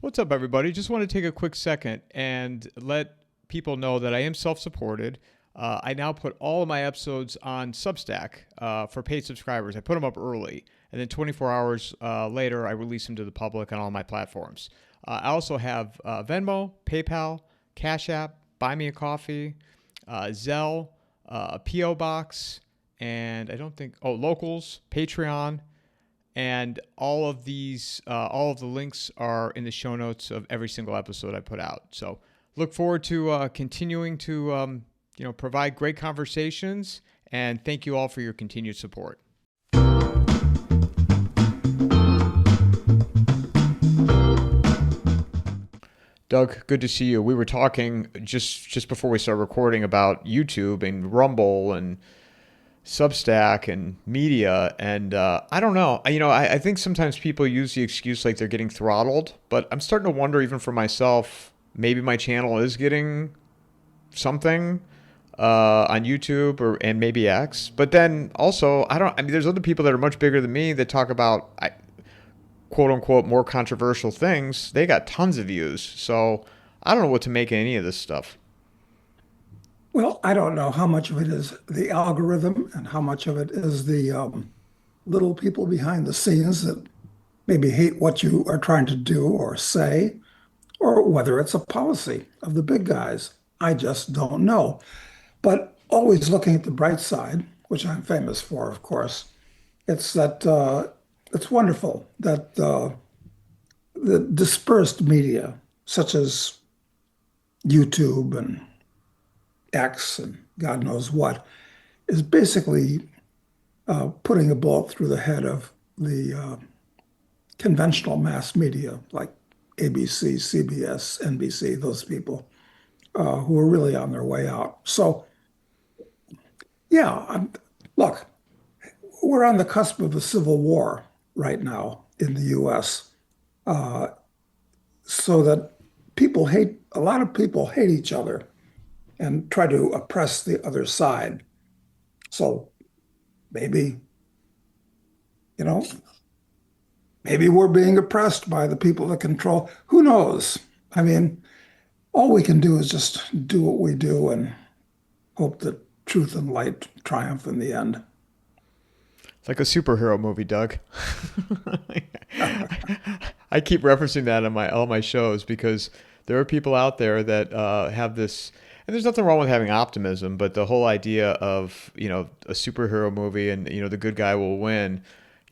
What's up, everybody? Just want to take a quick second and let people know that I am self supported. I now put all of my episodes on Substack for paid subscribers. I put them up early, and then 24 hours later, I release them to the public on all my platforms. I also have Venmo, PayPal, Cash App, Buy Me a Coffee, Zelle, a P.O. Box, and I don't think, Locals, Patreon. And all of the links are in the show notes of every single episode I put out. So look forward to continuing to provide great conversations. And thank you all for your continued support. Doug, good to see you. We were talking just before we started recording about YouTube and Rumble and Substack and media, and I don't know. I think sometimes people use the excuse like they're getting throttled, but I'm starting to wonder even for myself, maybe my channel is getting something on YouTube and maybe X. But then also, there's other people that are much bigger than me that talk about quote unquote more controversial things. They got tons of views, so I don't know what to make of any of this stuff. Well, I don't know how much of it is the algorithm and how much of it is the little people behind the scenes that maybe hate what you are trying to do or say, or whether it's a policy of the big guys. I just don't know. But always looking at the bright side, which I'm famous for, of course, it's that it's wonderful that the dispersed media, such as YouTube and X and God knows what, is basically putting a bullet through the head of the conventional mass media like ABC, CBS, NBC, those people who are really on their way out. So, yeah, look, we're on the cusp of a civil war right now in the US, uh, so that a lot of people hate each other and try to oppress the other side. So maybe, you know, maybe we're being oppressed by the people that control. Who knows? I mean, all we can do is just do what we do and hope that truth and light triumph in the end. It's like a superhero movie, Doug. I keep referencing that on all my shows because there are people out there that have this, and there's nothing wrong with having optimism, but the whole idea of a superhero movie and the good guy will win.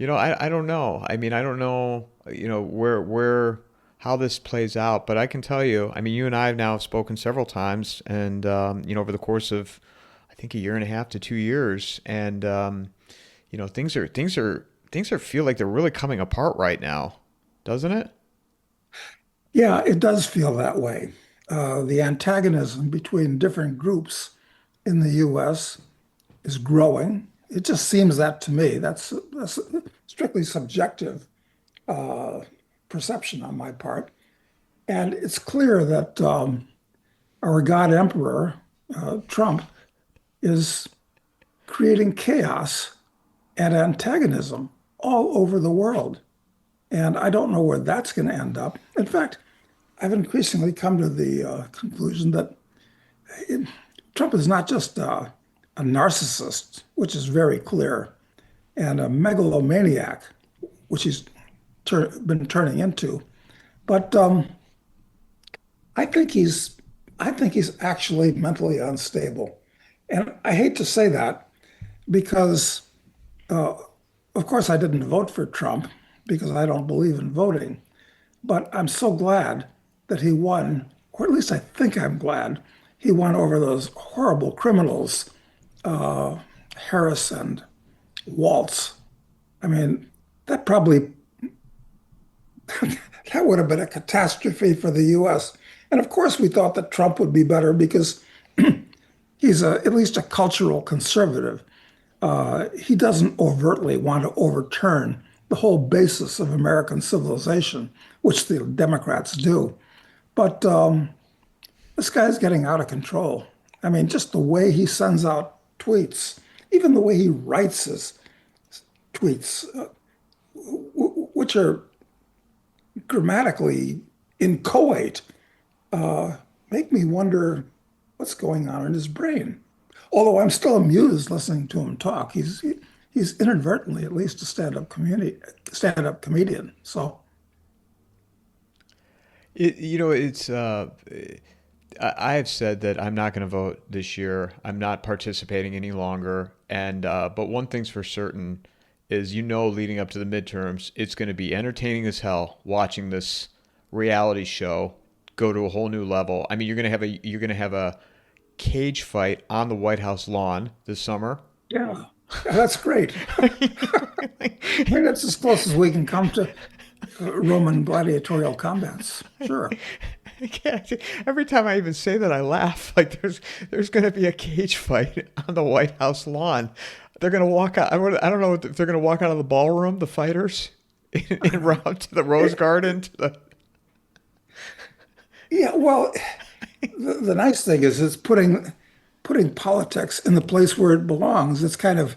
I don't know. I mean, I don't know where how this plays out, but I can tell you. I mean, you and I have now spoken several times, and over the course of I think a year and a half to 2 years, and things are feel like they're really coming apart right now, doesn't it? Yeah, it does feel that way. The antagonism between different groups in the US is growing. It just seems that to me. That's strictly subjective uh, perception on my part. And it's clear that our God Emperor, Trump, is creating chaos and antagonism all over the world. And I don't know where that's going to end up. In fact, I've increasingly come to the conclusion that it, Trump is not just a narcissist, which is very clear, and a megalomaniac, which he's been turning into, but I think he's I think he's actually mentally unstable. And I hate to say that because, uh, of course, I didn't vote for Trump because I don't believe in voting. But I'm so glad that he won, or at least I think I'm glad he won over those horrible criminals, uh, Harris and Waltz. I mean, that probably that would have been a catastrophe for the US. And of course, we thought that Trump would be better because he's at least a cultural conservative. He doesn't overtly want to overturn the whole basis of American civilization, which the Democrats do. But this guy's getting out of control. I mean, just the way he sends out tweets, even the way he writes his tweets, which are grammatically in Kuwait make me wonder what's going on in his brain. Although I'm still amused listening to him talk, he's inadvertently at least a stand-up comedian. So It's I have said that I'm not going to vote this year. I'm not participating any longer. And but one thing's for certain is leading up to the midterms, it's going to be entertaining as hell watching this reality show go to a whole new level. I mean, you're going to have a cage fight on the White House lawn this summer. yeah, that's great. I mean, that's as close as we can come to Roman gladiatorial combats. Sure. I can't. Every time I even say that, I laugh. Like there's going to be a cage fight on the White House lawn. They're going to walk out. I don't know if they're going to walk out of the ballroom, the fighters, and route to the Rose Garden. To the Yeah, well, the nice thing is it's putting politics in the place where it belongs. It's kind of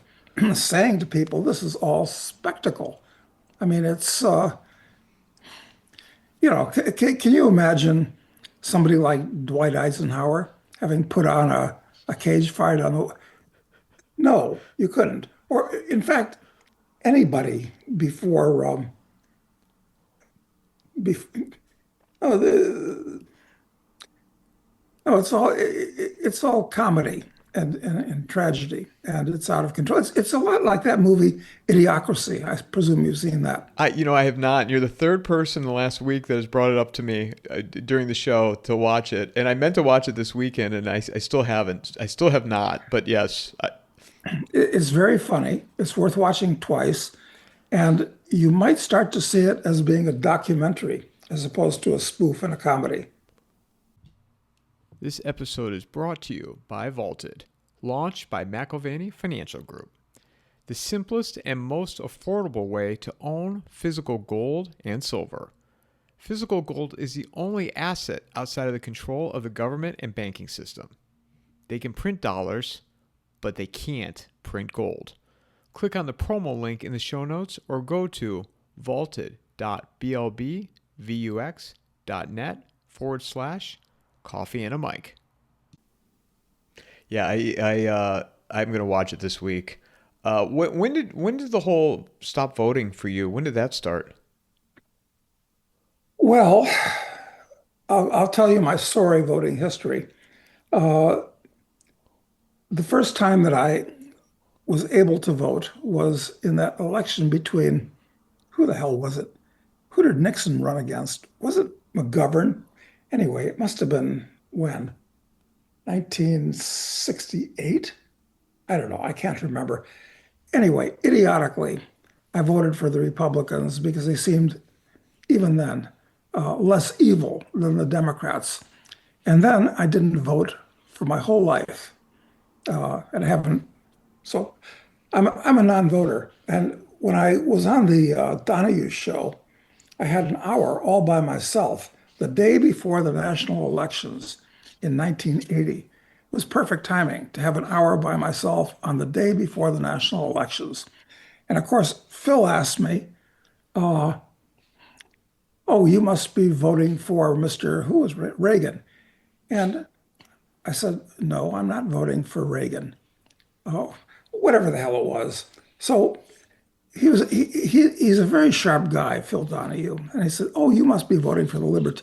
saying to people, this is all spectacle. I mean, it's can you imagine somebody like Dwight Eisenhower having put on a cage fight on the, no, you couldn't. Or in fact, anybody before bef oh, no, it's all comedy and tragedy, and it's out of control. It's a lot like that movie Idiocracy. I presume you've seen that. I have not. You're the third person in the last week that has brought it up to me during the show to watch it, and I meant to watch it this weekend, and I still haven't. I still have not. But yes, It's very funny. It's worth watching twice, and you might start to see it as being a documentary as opposed to a spoof and a comedy. this episode is brought to you by Vaulted, launched by McIlvaney Financial Group. The simplest and most affordable way to own physical gold and silver. Physical gold is the only asset outside of the control of the government and banking system. They can print dollars, but they can't print gold. Click on the promo link in the show notes or go to vaulted.blbvux.net/coffeeandamike. Yeah, I'm gonna watch it this week. When did the whole stop voting for you? When did that start? Well, I'll tell you my sorry voting history. Uh, the first time that I was able to vote was in that election between, who the hell was it? Who did Nixon run against? Was it McGovern? Anyway, it must have been when? 1968? I don't know. I can't remember. Anyway, idiotically, I voted for the Republicans because they seemed, even then, less evil than the Democrats. And then I didn't vote for my whole life. And I haven't. So I'm a non-voter. And when I was on the Donahue show, I had an hour all by myself the day before the national elections in 1980. It was perfect timing to have an hour by myself on the day before the national elections. And of course, Phil asked me, "Oh, you must be voting for Mr. Who was Reagan?" And I said, "No, I'm not voting for Reagan." Oh, whatever the hell it was. So he's a very sharp guy, Phil Donahue. And he said, "Oh, you must be voting for the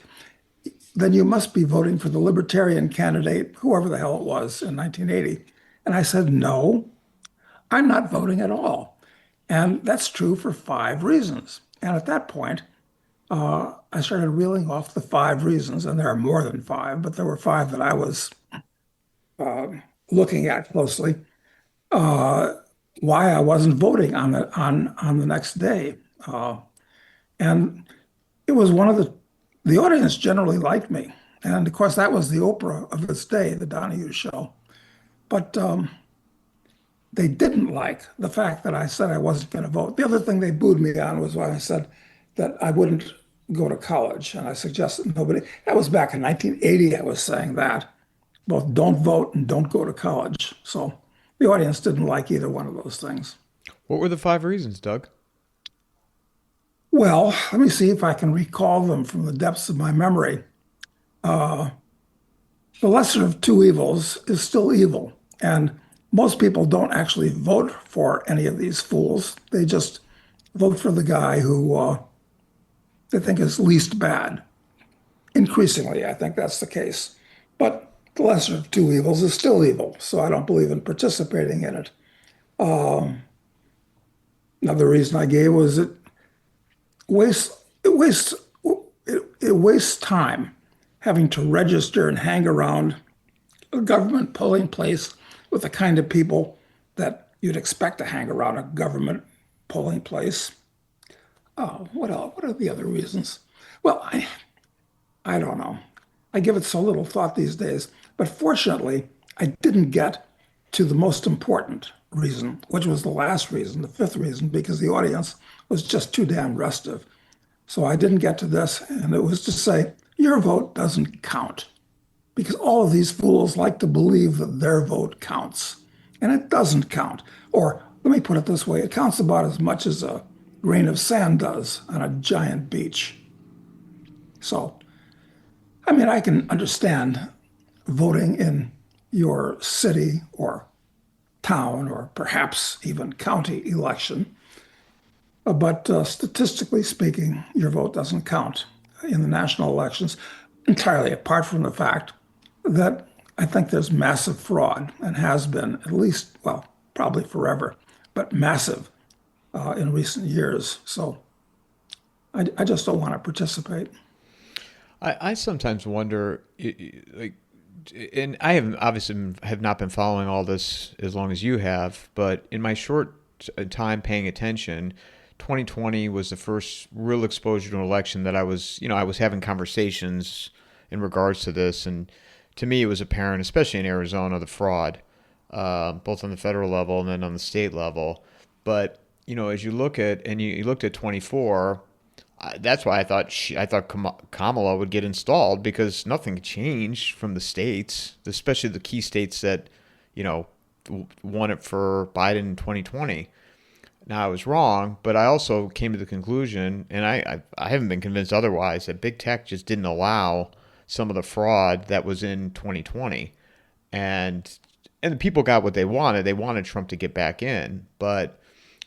then you must be voting for the Libertarian candidate, whoever the hell it was in 1980." And I said, "No, I'm not voting at all." And that's true for five reasons. And at that point, I started reeling off the five reasons, and there are more than five, but there were five that I was looking at closely, uh, why I wasn't voting on the next day. And it was one of the audience generally liked me. And of course, that was the Oprah of its day, the Donahue show. But they didn't like the fact that I said I wasn't going to vote. The other thing they booed me on was when I said that I wouldn't go to college. And I suggested nobody, that was back in 1980, I was saying that. Both don't vote and don't go to college. So the audience didn't like either one of those things. What were the five reasons, Doug? Well, let me see if I can recall them from the depths of my memory. Uh, the lesser of two evils is still evil. And most people don't actually vote for any of these fools. They just vote for the guy who they think is least bad. Increasingly, I think that's the case. But the lesser of two evils is still evil, so I don't believe in participating in it. Um, Another reason I gave was it wastes it wastes time having to register and hang around a government polling place with the kind of people that you'd expect to hang around a government polling place. What else? What are the other reasons? Well, I don't know. I give it so little thought these days. But fortunately, I didn't get to the most important reason, which was the last reason, the fifth reason, because the audience was just too damn restive. So I didn't get to this, and it was to say, your vote doesn't count. Because all of these fools like to believe that their vote counts, and it doesn't count. Or let me put it this way, it counts about as much as a grain of sand does on a giant beach. So, I mean, I can understand voting in your city or town or perhaps even county election. But statistically speaking, your vote doesn't count in the national elections, entirely apart from the fact that I think there's massive fraud and has been at least, well, probably forever, but massive in recent years. So I just don't want to participate. I sometimes wonder, like, and I have obviously have not been following all this as long as you have, but in my short time paying attention, 2020 was the first real exposure to an election that I was having conversations in regards to this, and to me it was apparent, especially in Arizona, the fraud, both on the federal level and then on the state level. But as you look at and you looked at 24. That's why I thought Kamala would get installed because nothing changed from the states, especially the key states that you know won it for Biden in 2020. Now I was wrong, but I also came to the conclusion, and I haven't been convinced otherwise, that big tech just didn't allow some of the fraud that was in 2020, and the people got what they wanted. They wanted Trump to get back in, but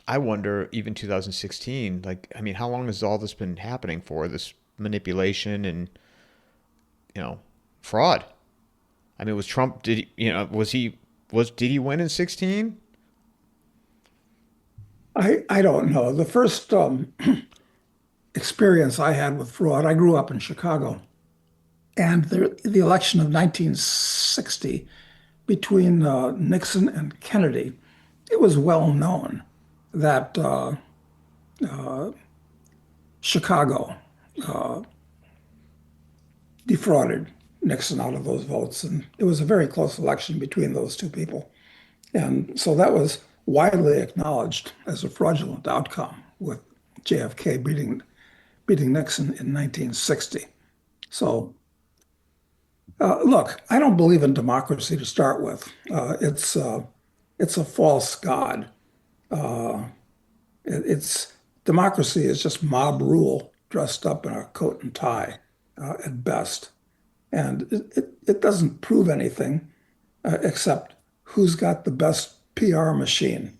I wonder, even 2016, like, I mean, how long has all this been happening for, this manipulation and, fraud? I mean, was Trump, did he win in 16? I don't know. The first experience I had with fraud, I grew up in Chicago, and the election of 1960 between Nixon and Kennedy, it was well known that Chicago uh, defrauded Nixon out of those votes. And it was a very close election between those two people. And so that was widely acknowledged as a fraudulent outcome with JFK beating Nixon in 1960. So, look, I don't believe in democracy to start with. It's a false god. Uh, it's democracy is just mob rule dressed up in a coat and tie at best, and it doesn't prove anything except who's got the best PR machine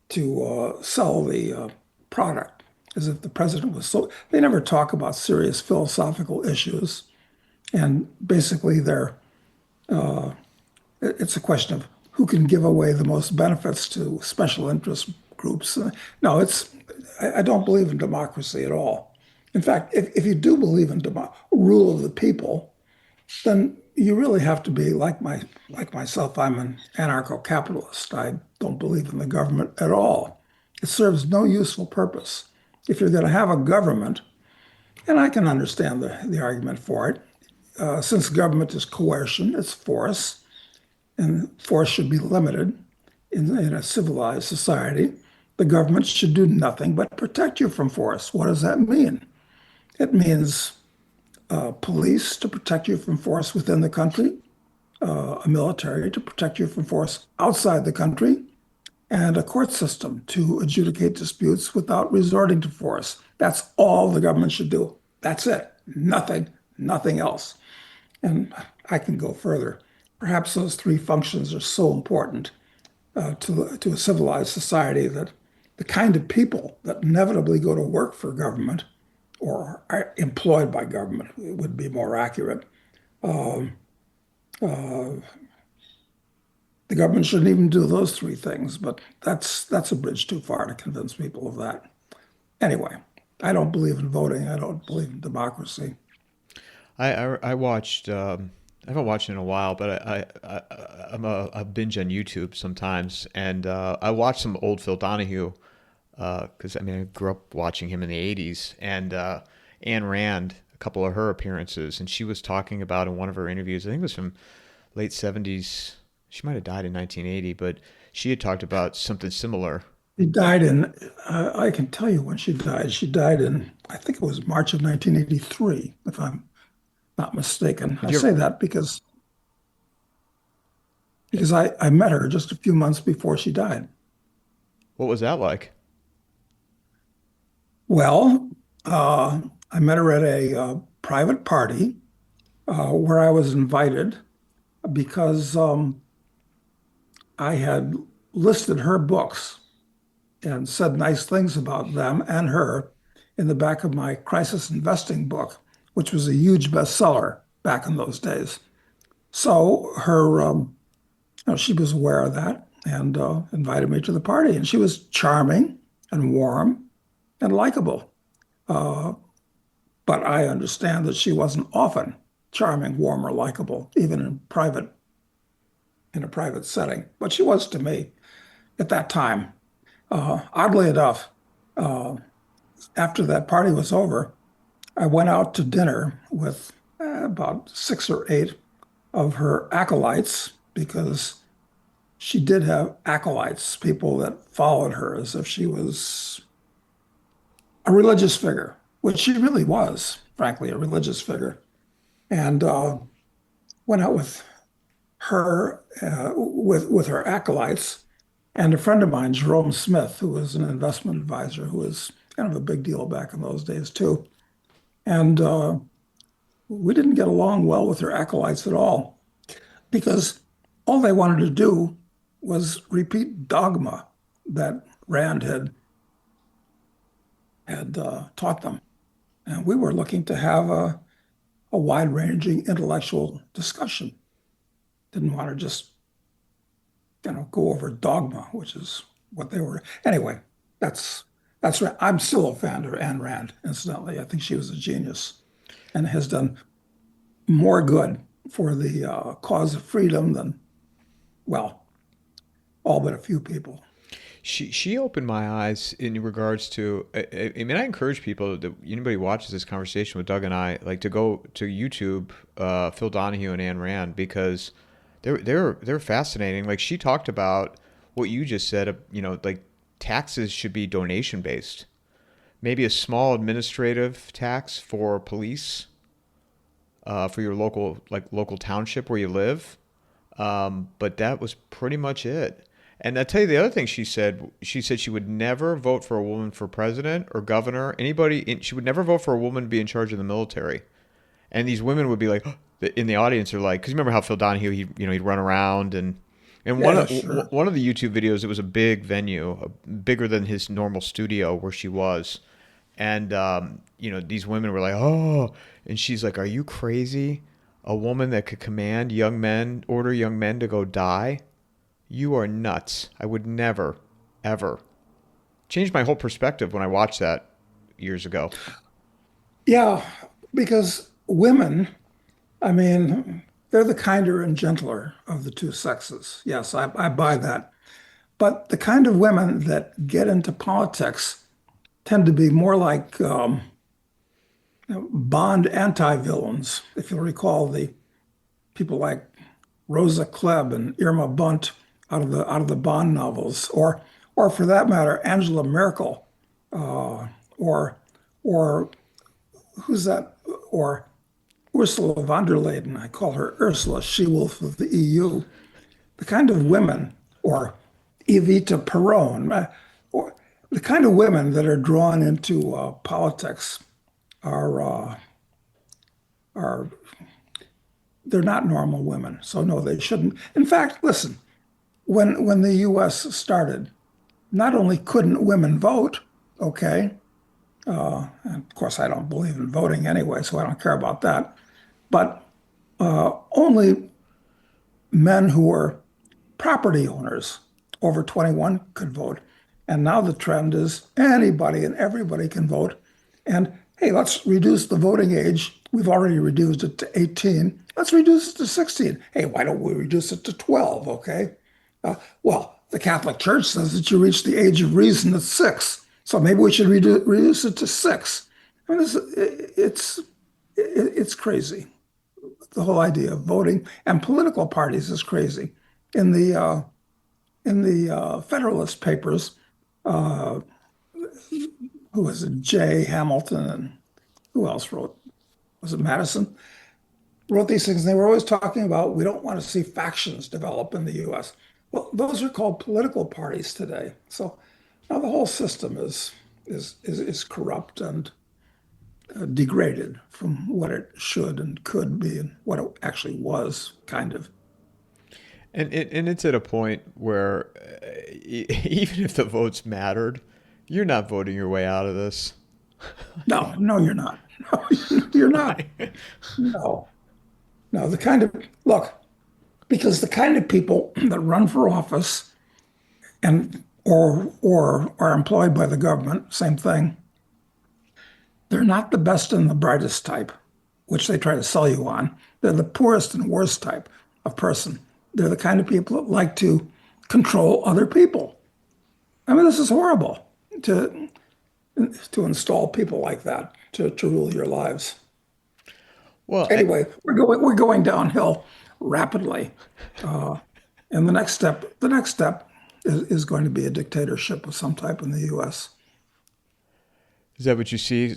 to sell the product. As if the president was so. They never talk about serious philosophical issues, and basically uh, it's a question of who can give away the most benefits to special interest groups. No, I don't believe in democracy at all. In fact, if you do believe in rule of the people, then you really have to be like myself. I'm an anarcho-capitalist. I don't believe in the government at all. It serves no useful purpose. If you're going to have a government, and I can understand the argument for it, since government is coercion, it's force, and force should be limited in a civilized society. The government should do nothing but protect you from force. What does that mean? It means police to protect you from force within the country, a military to protect you from force outside the country, and a court system to adjudicate disputes without resorting to force. That's all the government should do. That's it. Nothing else. And I can go further. Perhaps those three functions are so important to a civilized society that the kind of people that inevitably go to work for government or are employed by government would be more accurate. Uh, the government shouldn't even do those three things, but that's a bridge too far to convince people of that. Anyway, I don't believe in voting. I don't believe in democracy. I watched. I haven't watched it in a while, but I'm a binge on YouTube sometimes, and I watched some old Phil Donahue because I mean I grew up watching him in the '80s, and Ayn Rand, a couple of her appearances, and she was talking about in one of her interviews. I think it was from late '70s. She might have died in 1980, but she had talked about something similar. She died in, I can tell you when she died. She died in, I think it was March of 1983, if I'm not mistaken. Did I you say ever, that because I met her just a few months before she died. what was that like? Well, I met her at a private party where I was invited because I had listed her books and said nice things about them and her in the back of my crisis investing book, which was a huge bestseller back in those days. So she was aware of that and invited me to the party. And she was charming and warm and likable. Uh, but I understand that she wasn't often charming, warm, or likable, even in a private setting. But she was to me at that time. Oddly enough, uh, after that party was over, I went out to dinner with about six or eight of her acolytes because she did have acolytes, people that followed her as if she was a religious figure, which she really was, frankly, a religious figure. And went out with her, with her acolytes, and a friend of mine, Jerome Smith, who was an investment advisor, who was kind of a big deal back in those days too. And we didn't get along well with her acolytes at all because all they wanted to do was repeat dogma that Rand had taught them. And we were looking to have a wide-ranging intellectual discussion. Didn't want to just, go over dogma, which is what they were. Anyway, that's right. I'm still a fan of Ayn Rand, incidentally. I think she was a genius and has done more good for the cause of freedom than, well, all but a few people. She opened my eyes in regards to. I mean, I encourage people that anybody who watches this conversation with Doug and I like to go to YouTube, Phil Donahue and Ayn Rand because they're fascinating. Like she talked about what you just said. Like taxes should be donation based. Maybe a small administrative tax for police, for your local township where you live. But that was pretty much it. And I'll tell you the other thing she said. She said she would never vote for a woman for president or governor. She would never vote for a woman to be in charge of the military. And these women would be like, in the audience are like, because you remember how Phil Donahue, he'd run around and Yeah, sure. one of the YouTube videos, it was a big venue, bigger than his normal studio where she was. And, these women were like, oh, and she's like, are you crazy? A woman that could order young men to go die? You are nuts. I would never, ever. Changed my whole perspective when I watched that years ago. Yeah, because women, I mean, they're the kinder and gentler of the two sexes. Yes, I buy that. But the kind of women that get into politics tend to be more like Bond anti-villains. If you'll recall the people like Rosa Klebb and Irma Bunt out of the Bond novels, or for that matter, Angela Merkel, or or who's that, or Ursula von der Leyen. I call her Ursula, she-wolf of the EU. The kind of women, or Evita Peron, or the kind of women that are drawn into politics are are they're not normal women. So no, they shouldn't. In fact, listen, when the U.S. started, not only couldn't women vote, okay, and of course I don't believe in voting anyway, so I don't care about that, but only men who were property owners over 21 could vote. And now the trend is anybody and everybody can vote. And hey, let's reduce the voting age. We've already reduced it to 18. Let's reduce it to 16. Hey, why don't we reduce it to 12? Okay. Well, the Catholic Church says that you reach the age of reason at 6. So maybe we should reduce it to 6. I mean, it's crazy. The whole idea of voting and political parties is crazy. In the Federalist Papers, uh, who was it? J. Hamilton and who else wrote? Was it Madison? Wrote these things. And they were always talking about we don't want to see factions develop in the U.S. Well, those are called political parties today. So now the whole system is corrupt and degraded from what it should and could be and what it actually was, kind of. And it's at a point where even if the votes mattered, you're not voting your way out of this. No, no, you're not. No, you're not. No, no. The kind of look, because the kind of people that run for office and or are employed by the government, same thing. They're not the best and the brightest type, which they try to sell you on. They're the poorest and worst type of person. They're the kind of people that like to control other people. I mean, this is horrible to install people like that to rule your lives. Well, Anyway, we're going downhill rapidly, uh, and the next step is going to be a dictatorship of some type in the U.S. is that what you see?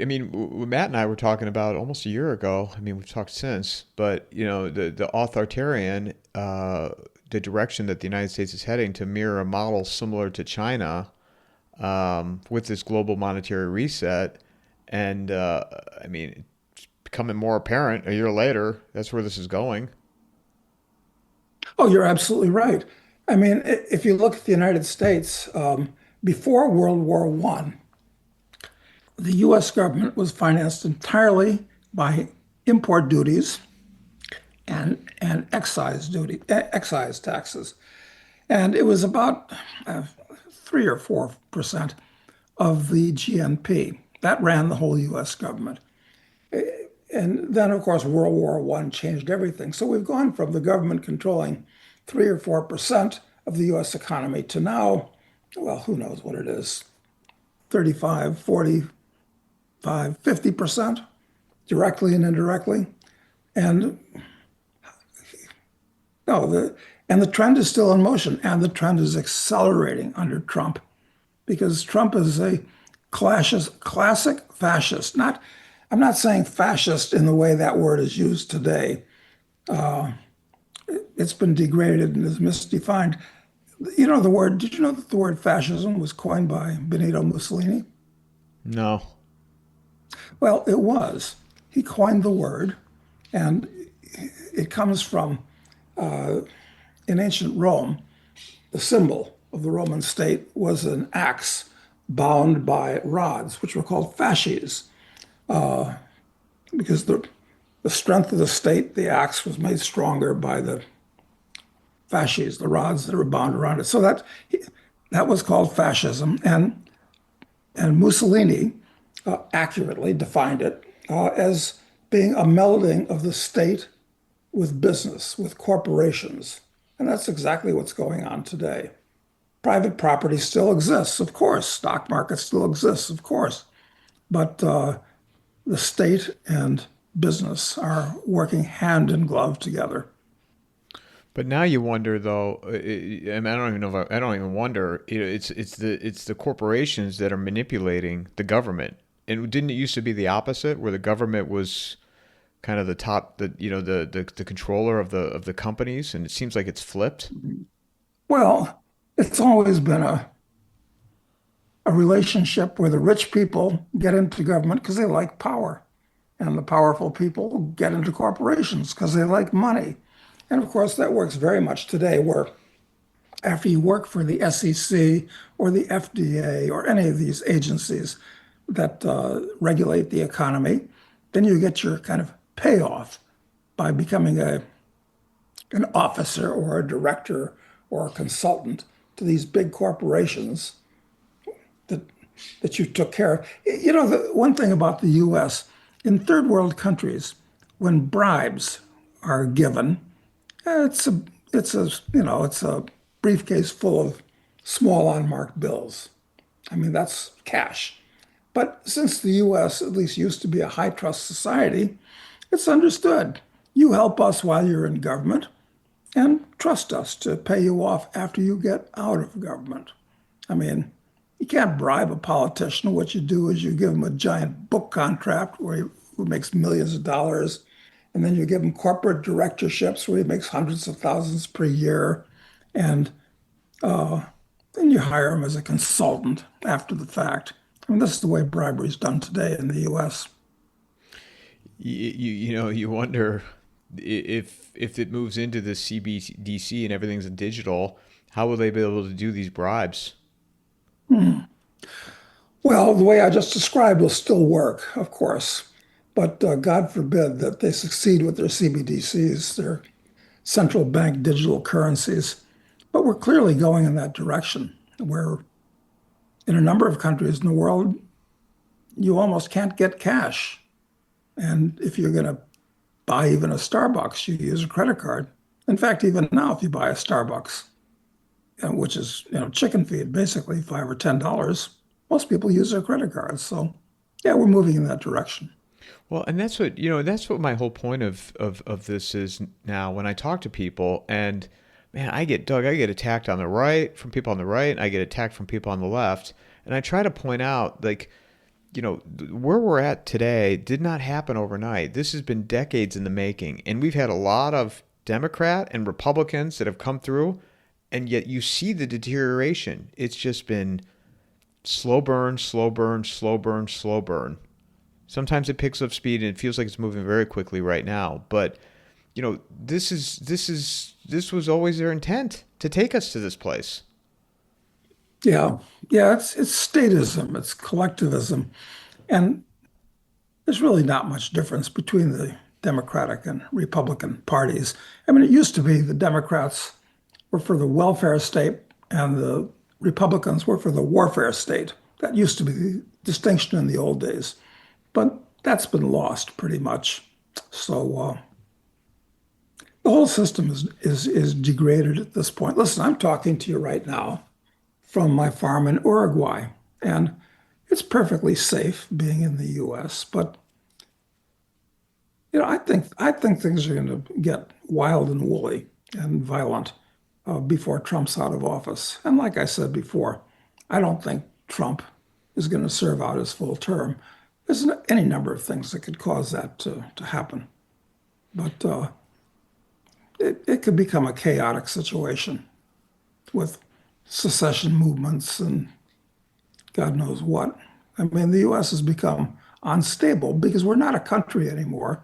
I mean, Matt and I were talking about almost a year ago. I mean, we've talked since, but the authoritarian, the direction that the United States is heading to mirror a model similar to China, with this global monetary reset, and I mean, it's becoming more apparent a year later. That's where this is going. Oh, you're absolutely right. I mean, if you look at the United States, before World War One, the U.S. government was financed entirely by import duties and excise taxes, and it was about 3 or 4% of the GNP. That ran the whole U.S. government. And then, of course, World War One changed everything. So we've gone from the government controlling 3 or 4% of the U.S. economy to now, well, who knows what it is, 35, 45, 50% directly and indirectly. And no, the trend is still in motion, and the trend is accelerating under Trump because Trump is a classic fascist. I'm not saying fascist in the way that word is used today. Uh, it's been degraded and is misdefined. You know the word, did you know that the word fascism was coined by Benito Mussolini? No. Well, it was. He coined the word, and it comes from uh, in ancient Rome, the symbol of the Roman state was an axe bound by rods, which were called fasces, uh, because the strength of the state, the axe was made stronger by the fasces, the rods that were bound around it. So that was called fascism, and Mussolini accurately defined it as being a melding of the state with business, with corporations. And that's exactly what's going on today. Private property still exists, of course. Stock market still exists, of course. But the state and business are working hand in glove together. But now you wonder, though. I mean, I don't even know. I don't even wonder. It's the corporations that are manipulating the government. And didn't it used to be the opposite, where the government was kind of the top, the controller of the companies, and it seems like it's flipped. Well, it's always been a relationship where the rich people get into government because they like power, and the powerful people get into corporations because they like money. And of course, that works very much today, where after you work for the SEC or the FDA or any of these agencies that regulate the economy, then you get your kind of payoff by becoming an officer or a director or a consultant to these big corporations that that you took care of. You know, the one thing about the U.S. in third world countries, when bribes are given, it's a it's a briefcase full of small unmarked bills. I mean, that's cash. But since the U.S. at least used to be a high trust society, it's understood. You help us while you're in government and trust us to pay you off after you get out of government. I mean, you can't bribe a politician. What you do is you give him a giant book contract who makes millions of dollars, and then you give him corporate directorships where he makes hundreds of thousands per year, and uh, then you hire him as a consultant after the fact. I mean, this is the way bribery is done today in the U.S. You wonder if it moves into the CBDC and everything's digital, how will they be able to do these bribes? Hmm. Well, the way I just described will still work, of course, but God forbid that they succeed with their CBDCs, their central bank digital currencies. But we're clearly going in that direction, where in a number of countries in the world, you almost can't get cash. And if you're going to buy even a Starbucks, you use a credit card. In fact, even now, if you buy a Starbucks, which is chicken feed, basically $5 or $10, most people use their credit cards. So, yeah, we're moving in that direction. Well, and that's what my whole point of this is now when I talk to people and man, I get attacked on the right from people on the right, and I get attacked from people on the left. And I try to point out like, where we're at today did not happen overnight. This has been decades in the making. And we've had a lot of Democrat and Republicans that have come through, and yet you see the deterioration. It's just been slow burn, slow burn, slow burn, slow burn. Sometimes it picks up speed and it feels like it's moving very quickly right now. But this was always their intent to take us to this place. Yeah, yeah, it's statism, it's collectivism, and there's really not much difference between the Democratic and Republican parties. I mean, it used to be the Democrats were for the welfare state and the Republicans were for the warfare state. That used to be the distinction in the old days, but that's been lost pretty much. So the whole system is degraded at this point. Listen, I'm talking to you right now from my farm in Uruguay, and it's perfectly safe being in the U.S. But I think things are going to get wild and woolly and violent before Trump's out of office. And like I said before, I don't think Trump is going to serve out his full term. There's any number of things that could cause that to happen, but it could become a chaotic situation with secession movements and God knows what. I mean, the U.S. has become unstable because we're not a country anymore.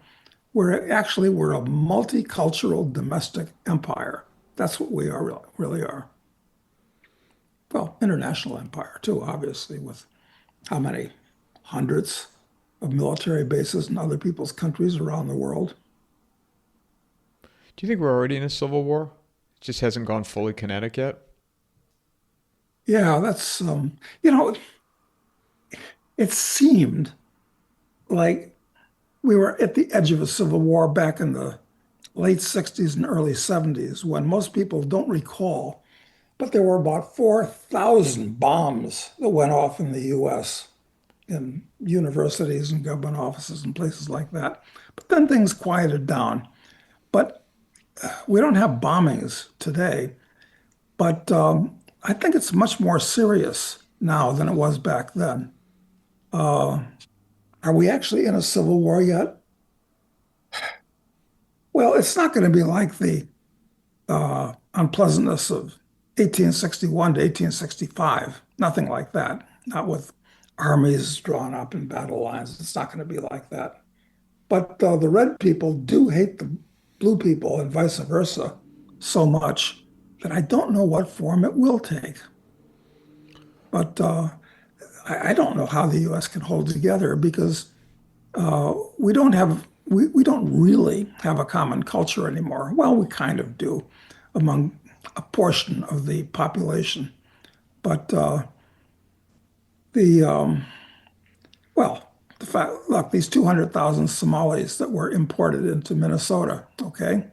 We're a multicultural domestic empire. That's what we are really are. Well, international empire too, obviously, with how many hundreds of military bases in other people's countries around the world. Do you think we're already in a civil war? It just hasn't gone fully kinetic yet. Yeah, that's you know, it seemed like we were at the edge of a civil war back in the late 60s and early 70s when most people don't recall, but there were about 4,000 bombs that went off in the US in universities and government offices and places like that. But then things quieted down. But we don't have bombings today, but I think it's much more serious now than it was back then. Uh, are we actually in a civil war yet? Well, it's not going to be like the unpleasantness of 1861 to 1865. Nothing like that. Not with armies drawn up in battle lines. It's not going to be like that. But the red people do hate the blue people and vice versa so much that I don't know what form it will take. But I don't know how the U.S. can hold together because we don't really have a common culture anymore. Well, we kind of do among a portion of the population, but the well, the fact look, these 200,000 Somalis that were imported into Minnesota, okay,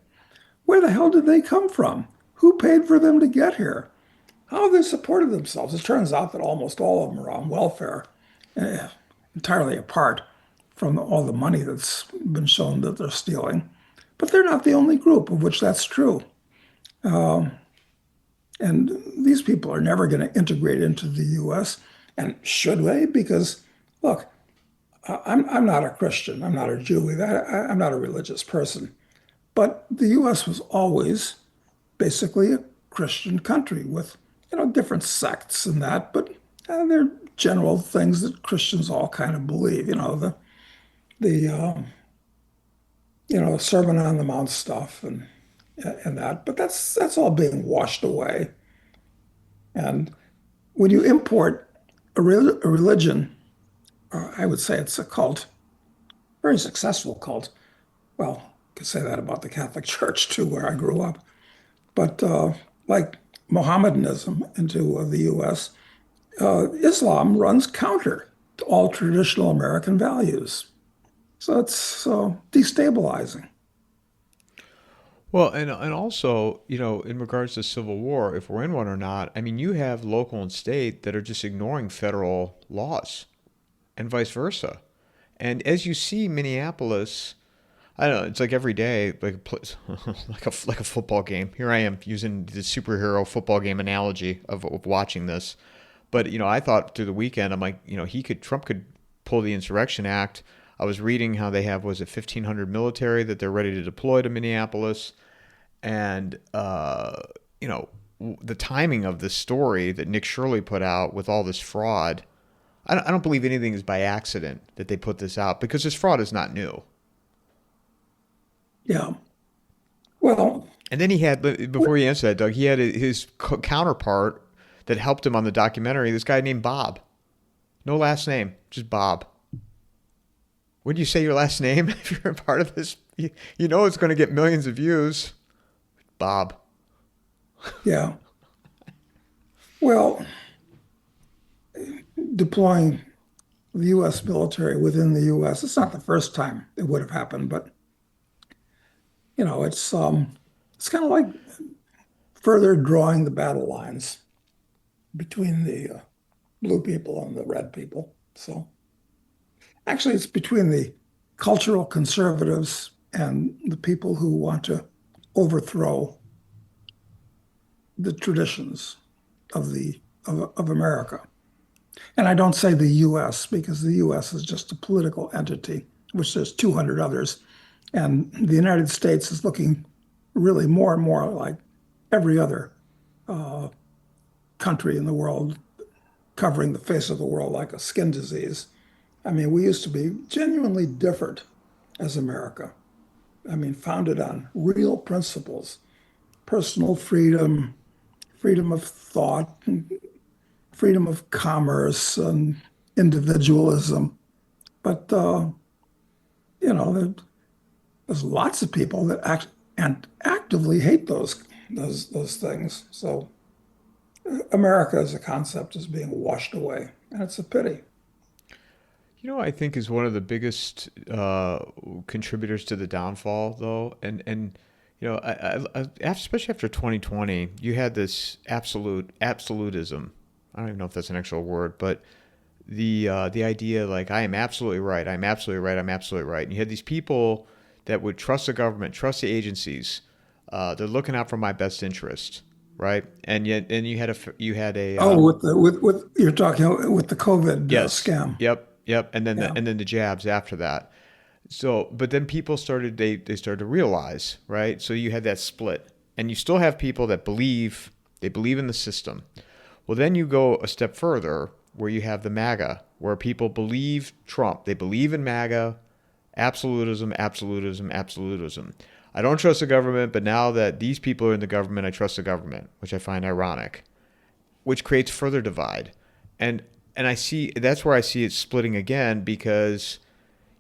where the hell did they come from? Who paid for them to get here? How have they supported themselves? It turns out that almost all of them are on welfare, eh, entirely apart from all the money that's been shown that they're stealing. But they're not the only group of which that's true. And these people are never going to integrate into the U.S. And should they? Because, look, I'm not a Christian. I'm not a Jew either. I'm not a religious person. But the U.S. was always basically a Christian country with, different sects and that. But they're general things that Christians all kind of believe. The Sermon on the Mount stuff and that. But that's all being washed away. And when you import a religion, I would say it's a cult, very successful cult. Well, I could say that about the Catholic Church too, where I grew up. But like Mohammedanism into the U.S., Islam runs counter to all traditional American values. So it's so destabilizing. Well, and also, in regards to Civil War, if we're in one or not, I mean, you have local and state that are just ignoring federal laws and vice versa. And as you see Minneapolis, I don't know, it's like every day, like a football game. Here I am using the superhero football game analogy of watching this. But, I thought through the weekend, I'm like, Trump could pull the Insurrection Act. I was reading how they have, was it 1,500 military that they're ready to deploy to Minneapolis. And, the timing of this story that Nick Shirley put out with all this fraud, I don't believe anything is by accident that they put this out because this fraud is not new. Yeah. Well, And then he had, before you answer that, Doug, he had his counterpart that helped him on the documentary, this guy named Bob. No last name, just Bob. Wouldn't you say your last name if you're a part of this? It's going to get millions of views. Bob. yeah. Well, deploying the U.S. military within the U.S., it's not the first time it would have happened, but it's kind of like further drawing the battle lines between the blue people and the red people. So actually, it's between the cultural conservatives and the people who want to overthrow the traditions of America. And I don't say the U.S. because the U.S. is just a political entity, which there's 200 others. And the United States is looking really more and more like every other country in the world, covering the face of the world like a skin disease. I mean, we used to be genuinely different as America. I mean, founded on real principles, personal freedom, freedom of thought, freedom of commerce, and individualism. But, there's lots of people that actively hate those things. So America as a concept is being washed away, and it's a pity. I think is one of the biggest contributors to the downfall, though, and especially after 2020, you had this absolutism. I don't even know if that's an actual word, but the idea like I am absolutely right, I'm absolutely right, I'm absolutely right. And you had these people that would trust the government, trust the agencies. They're looking out for my best interest, right? And you had a With you're talking with the COVID yes, scam. yep, and then Yeah. the jabs after that. So, but then people they started to realize, right? So you had that split, and you still have people that believe They believe in the system. Well, then you go a step further where you have the MAGA, where people believe Trump. They believe in MAGA, absolutism, absolutism, absolutism. I don't trust the government, but now that these people are in the government, I trust the government, which I find ironic, which creates further divide. And I see that's where I see it splitting again because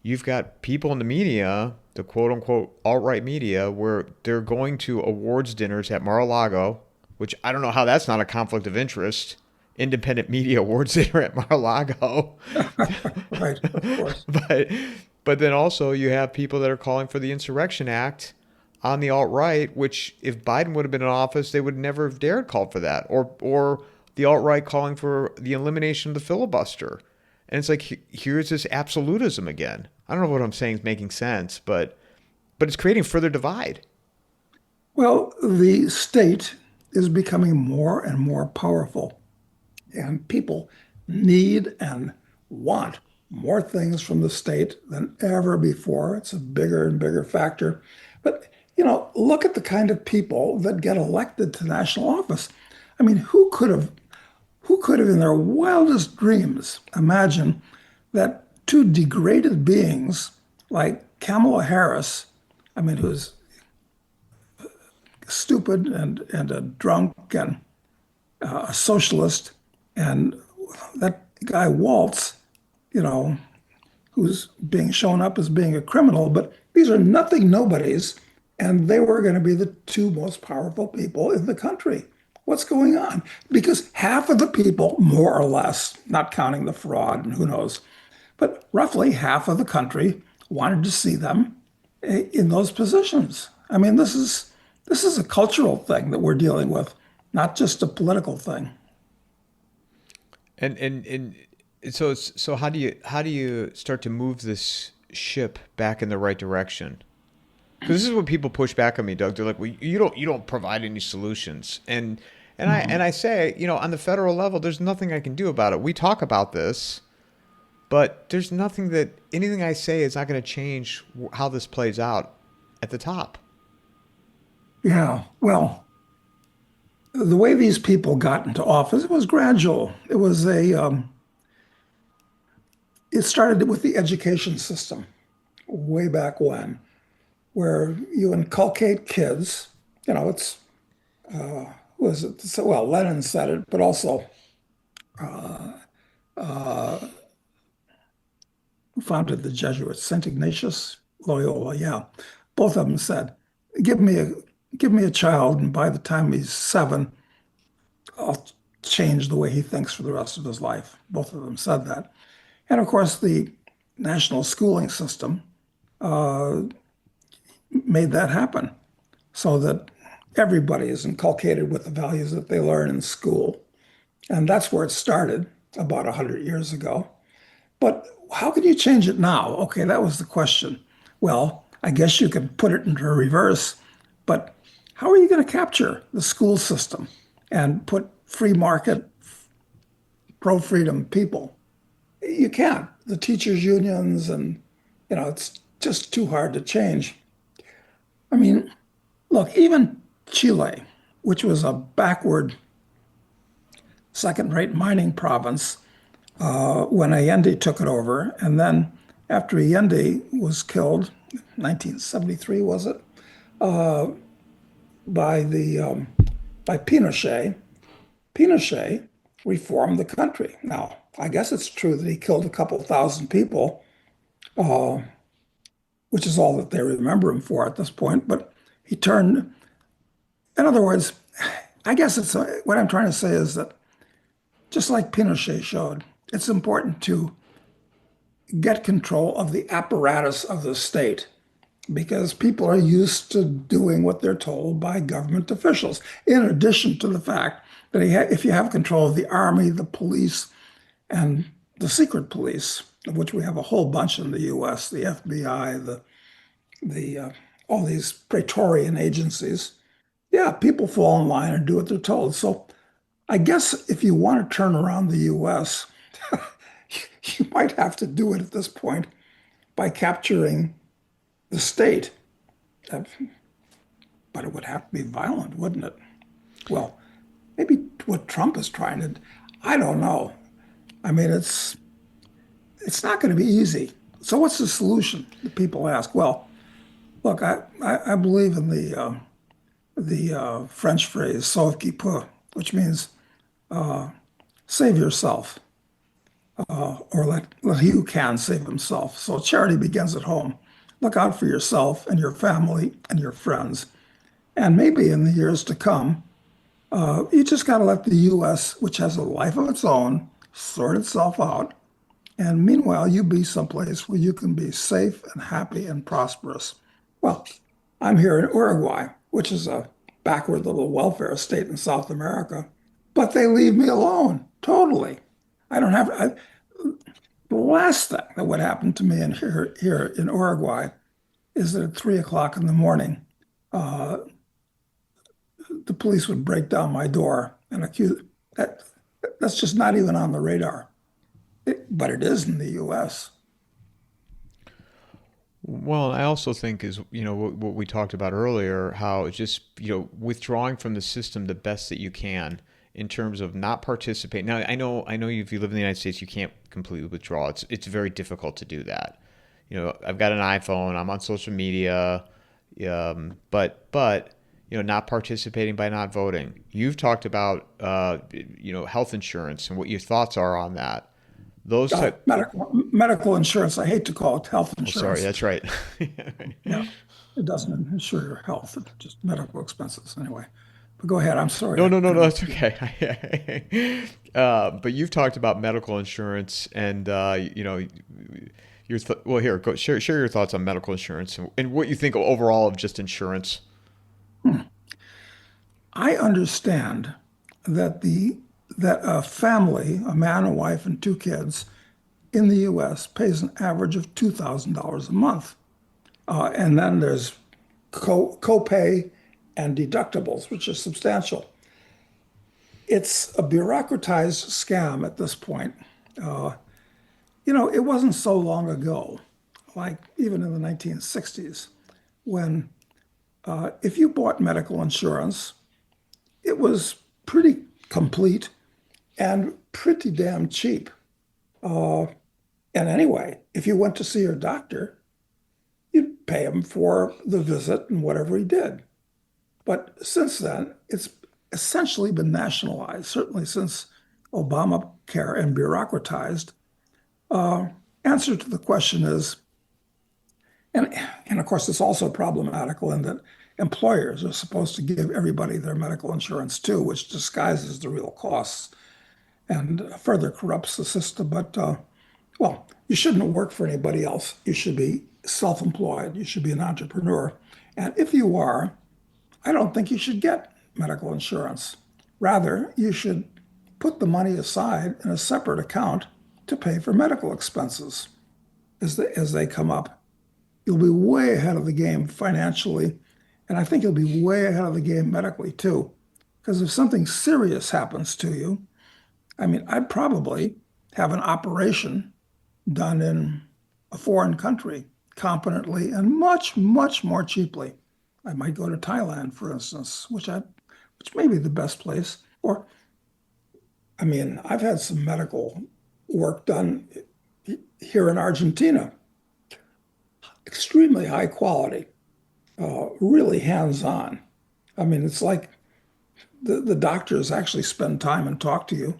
you've got people in the media, the quote unquote alt-right media, where they're going to awards dinners at Mar-a-Lago, which I don't know how that's not a conflict of interest. Independent media awards dinner at Mar-a-Lago. Right, of course. but but then also you have people that are calling for the Insurrection Act on the alt-right, which if Biden would have been in office, they would never have dared call for that. Or the alt-right calling for the elimination of the filibuster. And it's like, here's this absolutism again. I don't know what I'm saying is making sense, but it's creating further divide. Well, the state is becoming more and more powerful, and people need and want more things from the state than ever before. It's a bigger and bigger factor. But, look at the kind of people that get elected to national office. I mean, who could have in their wildest dreams imagined that two degraded beings like Kamala Harris, I mean, who's stupid and a drunk and a socialist, and that guy Waltz, you know, who's being shown up as being a criminal, but these are nothing nobodies, and they were going to be the two most powerful people in the country. What's going on? Because half of the people, more or less, not counting the fraud and who knows, but roughly half of the country wanted to see them in those positions. I mean, this is a cultural thing that we're dealing with, not just a political thing. And so how do you start to move this ship back in the right direction? Because this is what people push back on me, Doug. They're like, "Well, you don't provide any solutions," and I say, on the federal level, there's nothing I can do about it. We talk about this, but there's anything I say is not going to change how this plays out at the top. Yeah, well, the way these people got into office, it was gradual. It started with the education system way back when, where you inculcate kids. It's was it? So, well, Lenin said it, but also who founded the Jesuits? Saint Ignatius Loyola. Yeah, both of them said, "Give me a give me a child, and by the time he's 7, I'll change the way he thinks for the rest of his life." Both of them said that. And of course, the national schooling system made that happen so that everybody is inculcated with the values that they learn in school. And that's where it started about 100 years ago. But how can you change it now? Okay, that was the question. Well, I guess you could put it into reverse, but how are you going to capture the school system and put free market, pro freedom people? You can't. The teachers' unions, and it's just too hard to change. I mean, look, even Chile, which was a backward second-rate mining province, when Allende took it over, and then after Allende was killed, 1973 was it, by the by Pinochet. Pinochet reformed the country. Now, I guess it's true that he killed a couple thousand people, uh, which is all that they remember him for at this point. But he turned, in other words, I guess what I'm trying to say is that just like Pinochet showed, it's important to get control of the apparatus of the state because people are used to doing what they're told by government officials, in addition to the fact that if you have control of the army, the police, and the secret police, of which we have a whole bunch in the US, the FBI, the all these Praetorian agencies, yeah, people fall in line and do what they're told. So I guess if you want to turn around the US, you might have to do it at this point by capturing the state. But it would have to be violent, wouldn't it? Well, maybe what Trump is trying to, I don't know. I mean, it's not going to be easy. So what's the solution? The people ask. Well, look, I believe in the French phrase "sauve qui peut," which means save yourself, or let he who can save himself. So charity begins at home. Look out for yourself and your family and your friends. And maybe in the years to come, you just got to let the U.S., which has a life of its own, sort itself out. And meanwhile, you be someplace where you can be safe and happy and prosperous. Well, I'm here in Uruguay, which is a backward little welfare state in South America, but they leave me alone totally. I don't have the last thing that would happen to me in here in Uruguay is that at 3 o'clock in the morning, uh, the police would break down my door and accuse that. That's just not even on the radar. But it is in the U.S. Well, I also think is, what we talked about earlier, how it's just, withdrawing from the system the best that you can in terms of not participating. Now, I know if you live in the United States, you can't completely withdraw. It's very difficult to do that. I've got an iPhone, I'm on social media, but not participating by not voting. You've talked about, health insurance and what your thoughts are on that. Those type. Medical insurance, I hate to call it health Oh, sorry, insurance. that's right. Yeah, it doesn't insure your health, it's just medical expenses anyway. But go ahead, I'm sorry. No, no, no, no, that's okay. But you've talked about medical insurance, and well, here, go share your thoughts on medical insurance and what you think overall of just insurance. I understand that that a family, a man, a wife, and two kids in the U.S. pays an average of $2,000 a month. And then there's copay and deductibles, which are substantial. It's a bureaucratized scam at this point. Uh, it wasn't so long ago, like even in the 1960s, when if you bought medical insurance, it was pretty complete and pretty damn cheap. Uh, and anyway, if you went to see your doctor, you'd pay him for the visit and whatever he did. But since then, it's essentially been nationalized, certainly since Obamacare and bureaucratized. Uh, Answer to the question is, and, and of course, it's also problematical in that employers are supposed to give everybody their medical insurance too, which disguises the real costs and further corrupts the system. But well, you shouldn't work for anybody else. You should be self-employed. You should be an entrepreneur. And if you are, I don't think you should get medical insurance. Rather, you should put the money aside in a separate account to pay for medical expenses as they come up. You'll be way ahead of the game financially, and I think you'll be way ahead of the game medically too. Because if something serious happens to you, I mean, I'd probably have an operation done in a foreign country competently and much, much more cheaply. I might go to Thailand, for instance, which may be the best place. Or, I mean, I've had some medical work done here in Argentina, extremely high quality, really hands-on. I mean, it's like the doctors actually spend time and talk to you,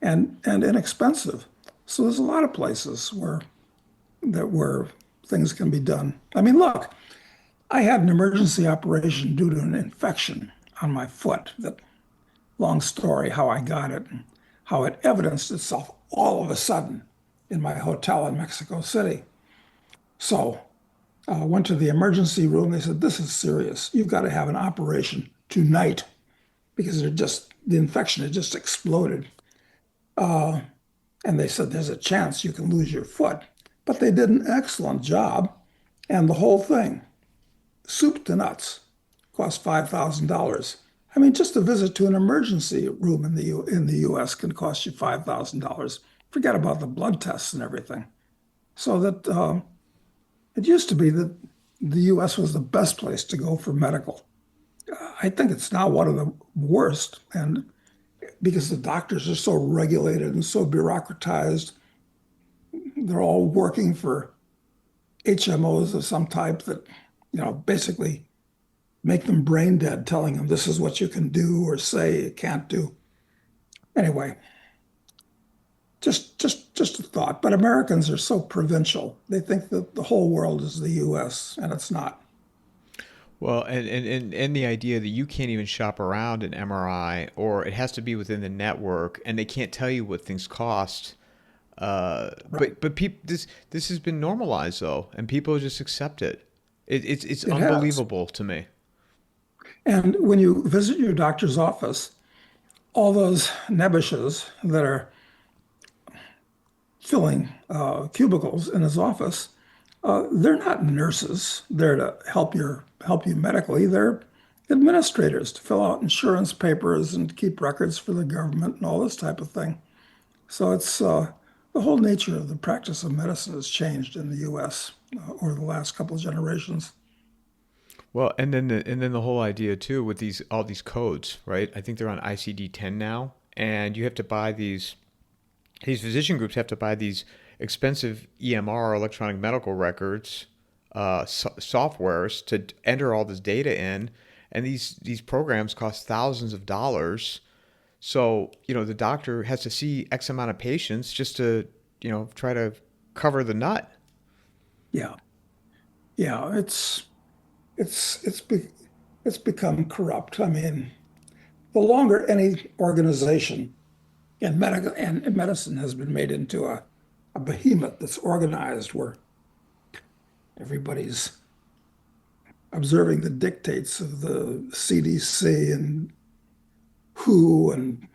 and inexpensive. So there's a lot of places where things can be done. I mean, look, I had an emergency operation due to an infection on my foot. That long story, how I got it, and how it evidenced itself all of a sudden in my hotel in Mexico City. So I went to the emergency room. They said, "This is serious. You've got to have an operation tonight," because the infection had just exploded. Uh, and they said, "There's a chance you can lose your foot." But they did an excellent job. And the whole thing, soup to nuts, cost $5,000. I mean, just a visit to an emergency room in the U.S. can cost you $5,000. Forget about the blood tests and everything. So that it used to be that the U.S. was the best place to go for medical. I think it's now one of the worst. And because the doctors are so regulated and so bureaucratized, they're all working for HMOs of some type that, basically make them brain dead, telling them this is what you can do or say you can't do. Anyway, just a thought. But Americans are so provincial. They think that the whole world is the US, and it's not. Well, and the idea that you can't even shop around an MRI, or it has to be within the network, and they can't tell you what things cost. Right. But people, this has been normalized though, and people just accept it. It's It has. unbelievable to me. And when you visit your doctor's office, all those nebbishes that are filling cubicles in his office, they're not nurses there to help you medically. They're administrators to fill out insurance papers and to keep records for the government and all this type of thing. So it's the whole nature of the practice of medicine has changed in the U.S. Over the last couple of generations. Well, and then the whole idea too with these all these codes, right? I think they're on ICD-10 now, and you have to buy these physician groups have to buy these expensive EMR, electronic medical records, softwares to enter all this data in, and these programs cost thousands of dollars. So the doctor has to see X amount of patients just to try to cover the nut. Yeah, yeah, it's it's be, it's become corrupt. I mean, the longer any organization in medicine has been made into a behemoth that's organized where everybody's observing the dictates of the CDC and WHO and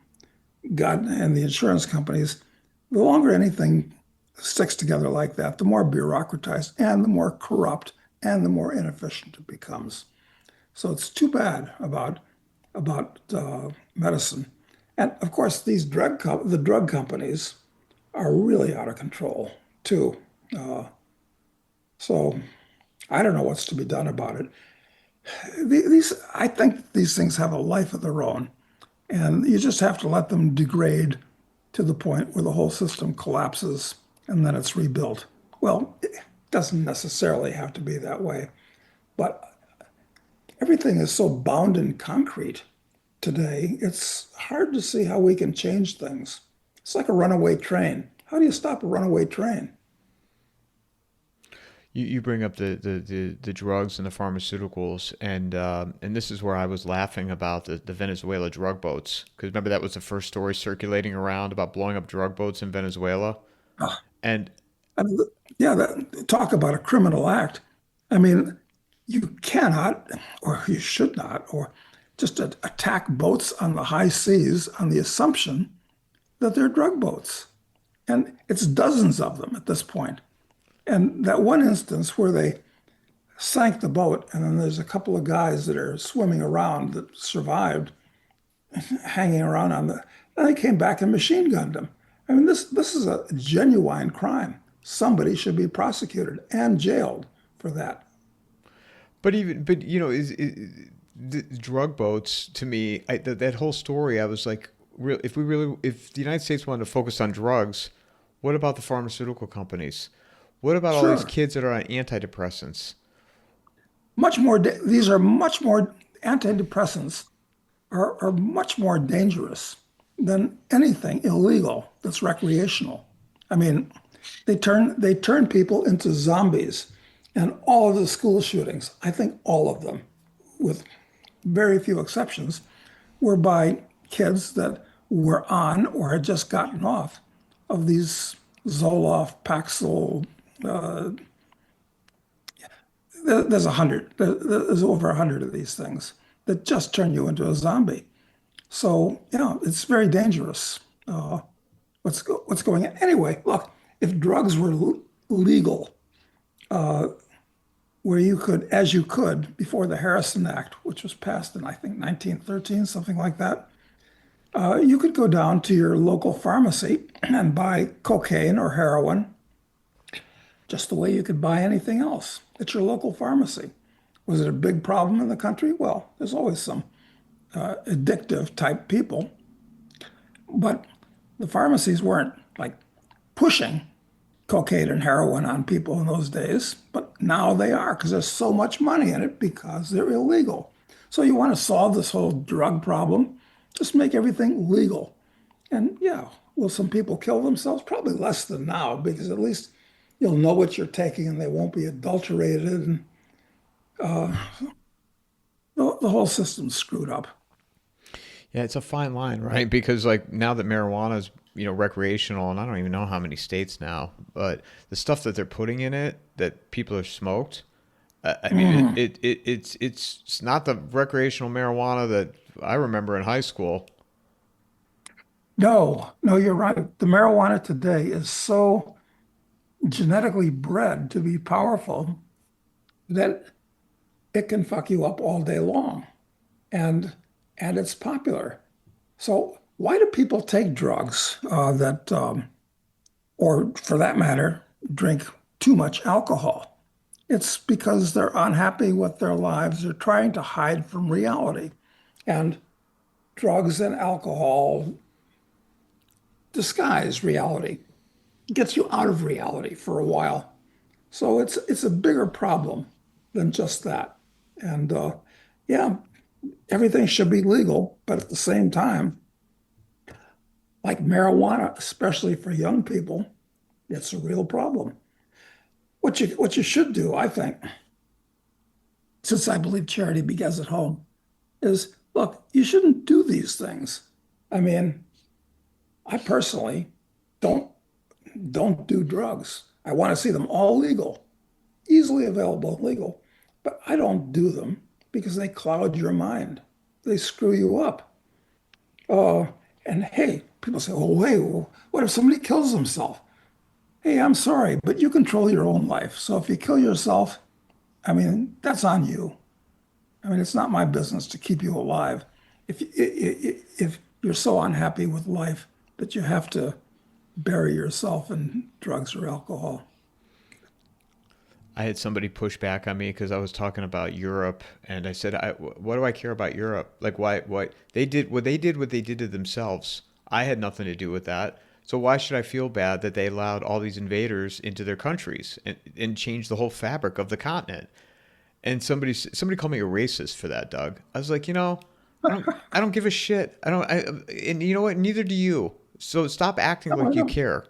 God and the insurance companies, the longer anything sticks together like that, the more bureaucratized and the more corrupt and the more inefficient it becomes. So it's too bad about medicine. And of course, the drug companies are really out of control too. Uh, so I don't know what's to be done about it. I think these things have a life of their own, and you just have to let them degrade to the point where the whole system collapses and then it's rebuilt. Well, it doesn't necessarily have to be that way, but everything is so bound in concrete today, it's hard to see how we can change things. It's like a runaway train. How do you stop a runaway train? You bring up the drugs and the pharmaceuticals, and this is where I was laughing about the Venezuela drug boats, because remember that was the first story circulating around about blowing up drug boats in Venezuela. Ah, And I mean, yeah, talk about a criminal act. I mean, you cannot, or you should not, or just attack boats on the high seas on the assumption that they're drug boats. And it's dozens of them at this point. And that one instance where they sank the boat, and then there's a couple of guys that are swimming around that survived, hanging around on the. And they came back and machine gunned them. I mean, this is a genuine crime. Somebody should be prosecuted and jailed for that. but the drug boats to me, that whole story, I was like, real, if the United States wanted to focus on drugs, what about the pharmaceutical companies? What about all these Sure, kids that are on antidepressants? much more. These are much more antidepressants are much more dangerous than anything illegal that's recreational. I mean, they turn people into zombies, and all of the school shootings, I think all of them, with very few exceptions, were by kids that were on or had just gotten off of these Zoloft, Paxil. Uh, there's 100. There's over 100 of these things that just turn you into a zombie. So yeah, it's very dangerous. What's going on? Anyway, look, if drugs were legal, where you could, as you could before the Harrison Act, which was passed in I think 1913, something like that, you could go down to your local pharmacy and buy cocaine or heroin just the way you could buy anything else at your local pharmacy. Was it a big problem in the country? Well, there's always some addictive type people, But the pharmacies weren't like pushing cocaine and heroin on people in those days, but now they are because there's so much money in it because they're illegal. So you want to solve this whole drug problem, just make everything legal. And yeah, will some people kill themselves? Probably less than now because at least you'll know what you're taking and they won't be adulterated. And the whole system's screwed up. Yeah, it's a fine line, right? Because like now that marijuana is, recreational, and I don't even know how many states now, but the stuff that they're putting in it that people have smoked, I mean, Mm. it's not the recreational marijuana that I remember in high school. No, no, you're right. The marijuana today is so genetically bred to be powerful that it can fuck you up all day long. And and it's popular. So why do people take drugs that, or for that matter, drink too much alcohol? It's because they're unhappy with their lives. They're trying to hide from reality. And drugs and alcohol disguise reality, gets you out of reality for a while. So it's a bigger problem than just that. And yeah, everything should be legal, but at the same time, like marijuana, especially for young people, it's a real problem. What you should do, I think, since I believe charity begins at home, is look, you shouldn't do these things. I mean, I personally don't don't do drugs. I want to see them all legal, easily available, legal, but I don't do them because they cloud your mind. They screw you up. Uh, and hey, people say, oh, wait, well, what if somebody kills himself? Hey, I'm sorry, but you control your own life. So if you kill yourself, I mean, that's on you. I mean, it's not my business to keep you alive. If you're so unhappy with life that you have to bury yourself in drugs or alcohol. I had somebody push back on me because I was talking about Europe, and I said, "What do I care about Europe? Like, why? What they did? What they did to themselves. I had nothing to do with that. So why should I feel bad that they allowed all these invaders into their countries and changed the whole fabric of the continent?" And somebody called me a racist for that, Doug. I was like, I don't give a shit. And you know what? Neither do you. So stop acting No, like you no. care.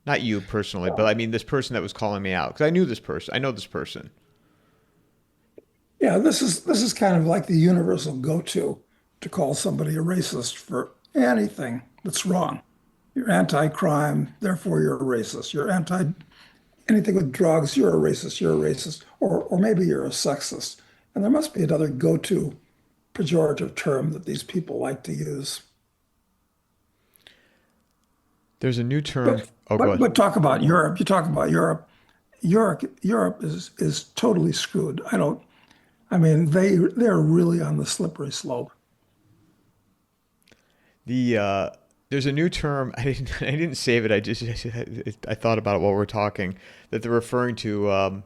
Not you personally, but I mean this person that was calling me out because I knew this person. I know this person. Yeah, this is kind of like the universal go-to to call somebody a racist for anything that's wrong. You're anti-crime, therefore you're a racist. You're anti anything with drugs, you're a racist, you're a racist, or maybe you're a sexist. And there must be another go-to pejorative term that these people like to use. There's a new term. But Oh, go but ahead. but talk about Europe. You talk about Europe. Europe is totally screwed. I mean, they're really on the slippery slope. The there's a new term. I didn't save it. I thought about it while we are talking that they're referring to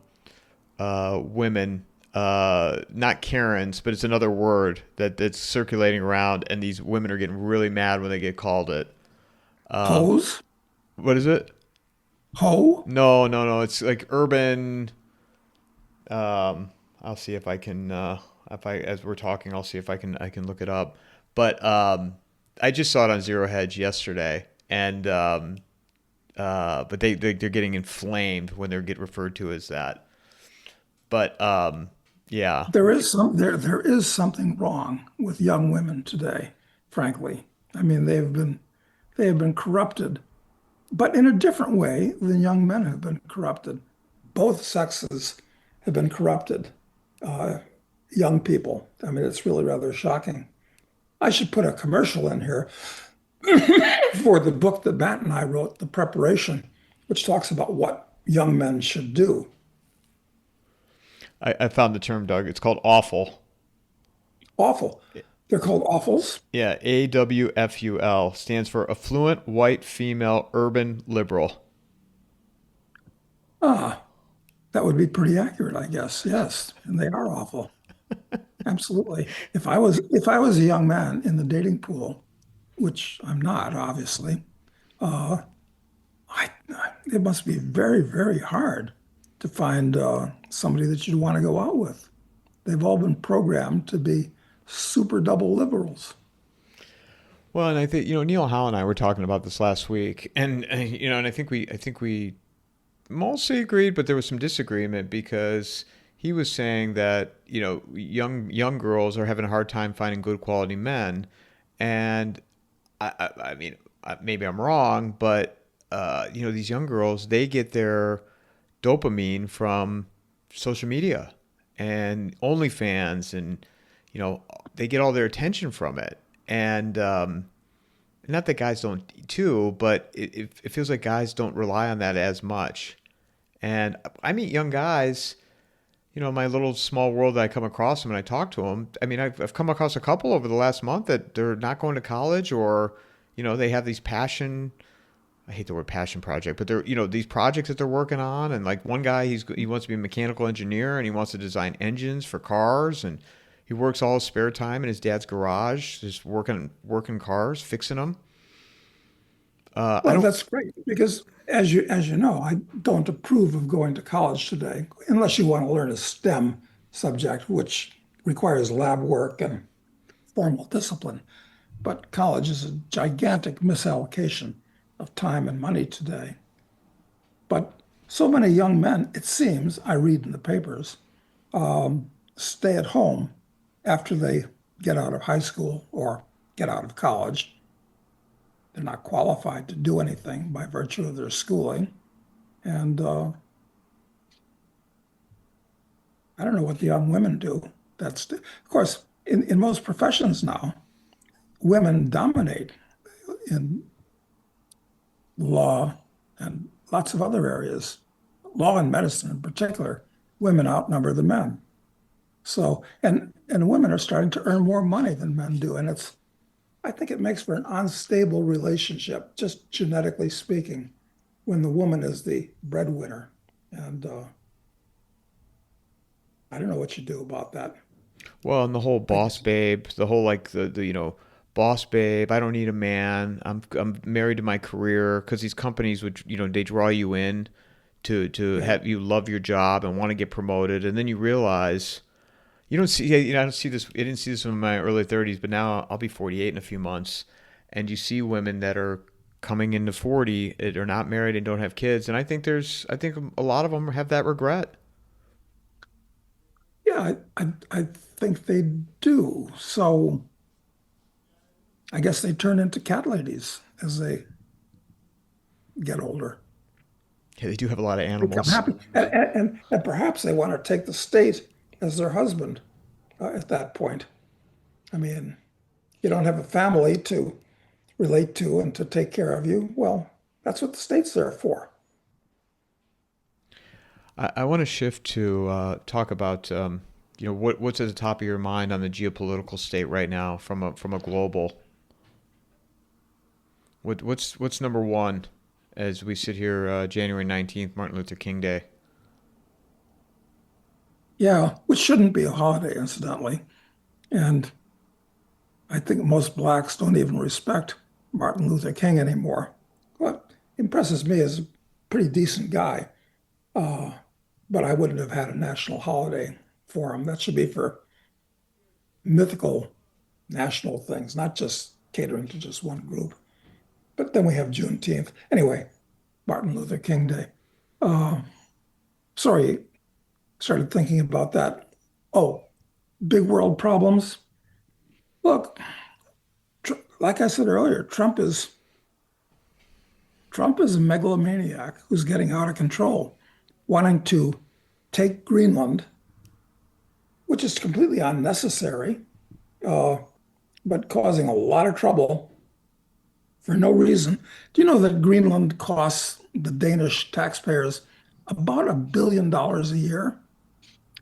women. Not Karens, but it's another word that's circulating around, and these women are getting really mad when they get called it. Hose, What is it? hoe. No, no, no. It's like urban. I'll see if I can. If I as we're talking, I'll see if I can look it up. But I just saw it on Zero Hedge yesterday, and but they're getting inflamed when they get referred to as that. But yeah, There is something wrong with young women today, frankly. I mean, they have been corrupted, but in a different way than young men have been corrupted. Both sexes have been corrupted. Uh, Young people. I mean, it's really rather shocking. I should put a commercial in here for the book that Matt and I wrote, The Preparation, which talks about what young men should do. I found the term, Doug. It's called awful. Awful. They're called awfuls. Yeah, AWFUL stands for affluent white female urban liberal. Ah, that would be pretty accurate, I guess. Yes, and they are awful. Absolutely. If I was a young man in the dating pool, which I'm not, obviously, uh, I, it must be very, very hard to find somebody that you'd want to go out with. They've all been programmed to be super double liberals. Well, and I think Neil Howe and I were talking about this last week, and and I think we mostly agreed, but there was some disagreement because he was saying that young girls are having a hard time finding good quality men, and I mean maybe I'm wrong, but these young girls, they get their dopamine from social media and OnlyFans, and they get all their attention from it, and not that guys don't too, but it feels like guys don't rely on that as much. And I meet young guys, my little small world that I come across them and I talk to them. I mean, I've come across a couple over the last month that they're not going to college, or, they have these I hate the word passion project, but they're, these projects that they're working on. And like one guy, he wants to be a mechanical engineer and he wants to design engines for cars. And he works all his spare time in his dad's garage, just working cars, fixing them. I Well, don't. that's great because as you know, I don't approve of going to college today unless you want to learn a STEM subject, which requires lab work and formal discipline. But college is a gigantic misallocation of time and money today. But so many young men, it seems, I read in the papers, stay at home after they get out of high school or get out of college. They're not qualified to do anything by virtue of their schooling. And I don't know what the young women do. Of course, in most professions now, women dominate in law and lots of other areas. Law and medicine in particular, women outnumber the men. So, and women are starting to earn more money than men do. And I think it makes for an unstable relationship, just genetically speaking, when the woman is the breadwinner. And I don't know what you do about that. Well, and the whole I boss guess, babe, the whole like the boss babe. I don't need a man. I'm married to my career, because these companies would they draw you in to yeah, have you love your job and want to get promoted, and then you realize you don't see I don't see this. I didn't see this in my early 30s, but now I'll be 48 in a few months, and you see women that are coming into 40 that are not married and don't have kids, and I think a lot of them have that regret. yeah, I think they do. So I guess they turn into cat ladies as they get older. Yeah, they do have a lot of Become animals. happy. And perhaps they want to take the state as their husband at that point. I mean, you don't have a family to relate to and to take care of you. Well, that's what the state's there for. I want to shift to talk about what's at the top of your mind on the geopolitical state right now from a global. What's number one as we sit here, January 19th, Martin Luther King Day? Yeah, which shouldn't be a holiday, incidentally. And I think most blacks don't even respect Martin Luther King anymore. What impresses me is a pretty decent guy, uh, but I wouldn't have had a national holiday for him. That should be for mythical national things, not just catering to just one group. But then we have Juneteenth. Anyway, Martin Luther King Day. Uh, sorry, started thinking about that. Oh, big world problems. Look, like I said earlier, Trump is a megalomaniac who's getting out of control, wanting to take Greenland, which is completely unnecessary, uh, but causing a lot of trouble for no reason. Do you know that Greenland costs the Danish taxpayers about $1 billion a year?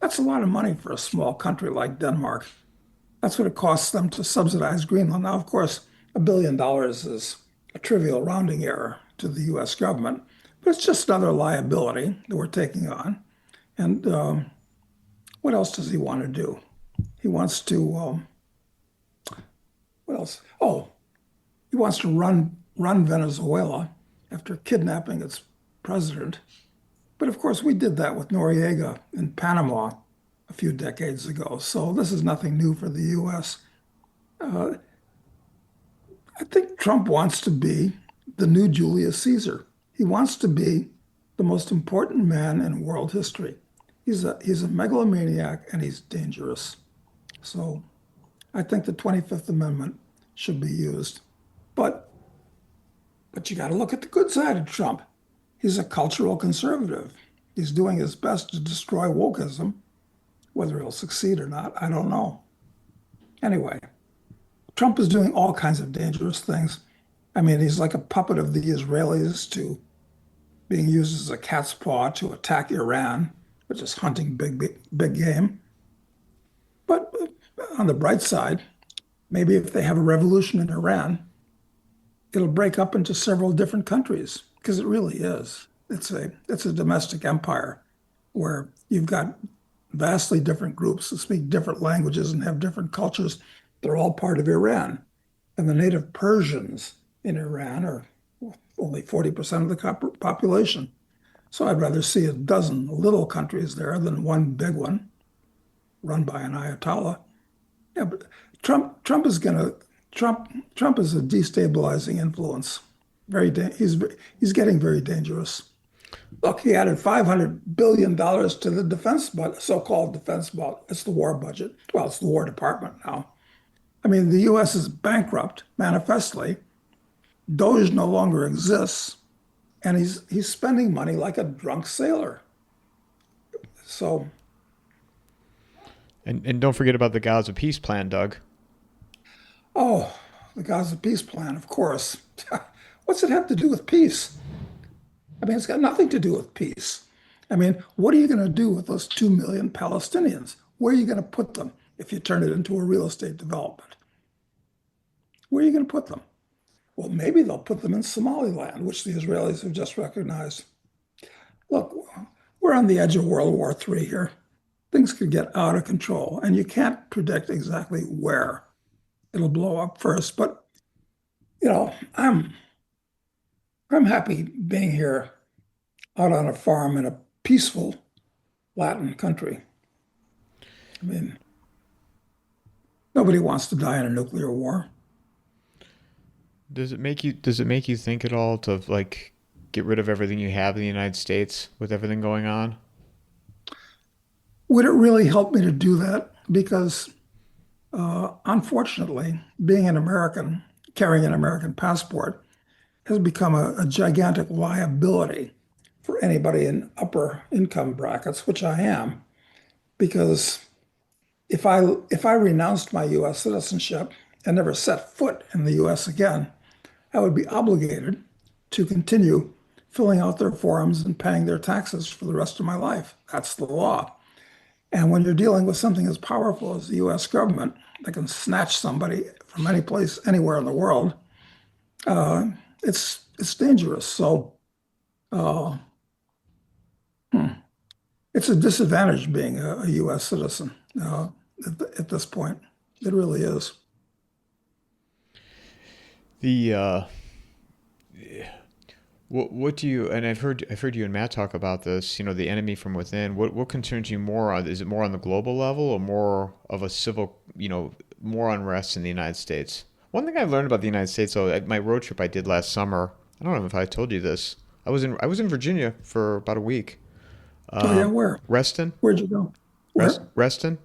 That's a lot of money for a small country like Denmark. That's what it costs them to subsidize Greenland. Now, of course, $1 billion is a trivial rounding error to the US government, but it's just another liability that we're taking on. And what else does he want to do? He wants to, what else? Oh, he wants to run Venezuela after kidnapping its president. But of course, we did that with Noriega in Panama a few decades ago. So this is nothing new for the U.S. Uh, I think Trump wants to be the new Julius Caesar. He wants to be the most important man in world history. He's a megalomaniac and he's dangerous. So I think the 25th Amendment should be used. But but you got to look at the good side of Trump. He's a cultural conservative. He's doing his best to destroy wokeism. Whether he'll succeed or not, I don't know. Anyway, Trump is doing all kinds of dangerous things. I mean, he's like a puppet of the Israelis to being used as a cat's paw to attack Iran, which is hunting big game. But on the bright side, maybe if they have a revolution in Iran, it'll break up into several different countries because it really is. It's a domestic empire where you've got vastly different groups that speak different languages and have different cultures. They're all part of Iran. And the native Persians in Iran are only 40% of the population. So I'd rather see a dozen little countries there than one big one run by an Ayatollah. Yeah, but Trump is going to Trump is a destabilizing influence. He's getting very dangerous. Look, he added $500 billion to the defense budget, so-called defense budget. It's the war budget. Well, it's the War Department now. I mean, the U.S. is bankrupt manifestly. Doge no longer exists, and he's spending money like a drunk sailor. So, And don't forget about the Gaza peace plan, Doug. oh, the Gaza peace plan, of course. What's it have to do with peace? I mean, it's got nothing to do with peace. I mean, what are you going to do with those 2 million Palestinians? Where are you going to put them if you turn it into a real estate development? Where are you going to put them? Well, maybe they'll put them in Somaliland, which the Israelis have just recognized. Look, we're on the edge of World War III here. Things could get out of control, and you can't predict exactly where it'll blow up first. But you know, I'm happy being here out on a farm in a peaceful Latin country. I mean, nobody wants to die in a nuclear war. Does it make you think at all to like get rid of everything you have in the United States with everything going on? Would it really help me to do that? Because unfortunately, being an American, carrying an American passport, has become a gigantic liability for anybody in upper income brackets, which I am. Because if I renounced my U.S. citizenship and never set foot in the U.S. again, I would be obligated to continue filling out their forms and paying their taxes for the rest of my life. That's the law. And when you're dealing with something as powerful as the US government that can snatch somebody from any place, anywhere in the world, uh, it's dangerous. So uh, hmm, it's a disadvantage being a US citizen at this point. It really is. The what do you, and I've heard you and Matt talk about this, the enemy from within. What concerns you more on, is it more on the global level or more of a civil, more unrest in the United States? One thing I've learned about the United States, though, at my road trip I did last summer, I don't know if I told you this. I was in Virginia for about a week. Oh yeah, where? Reston, Where'd you go? Where? Reston.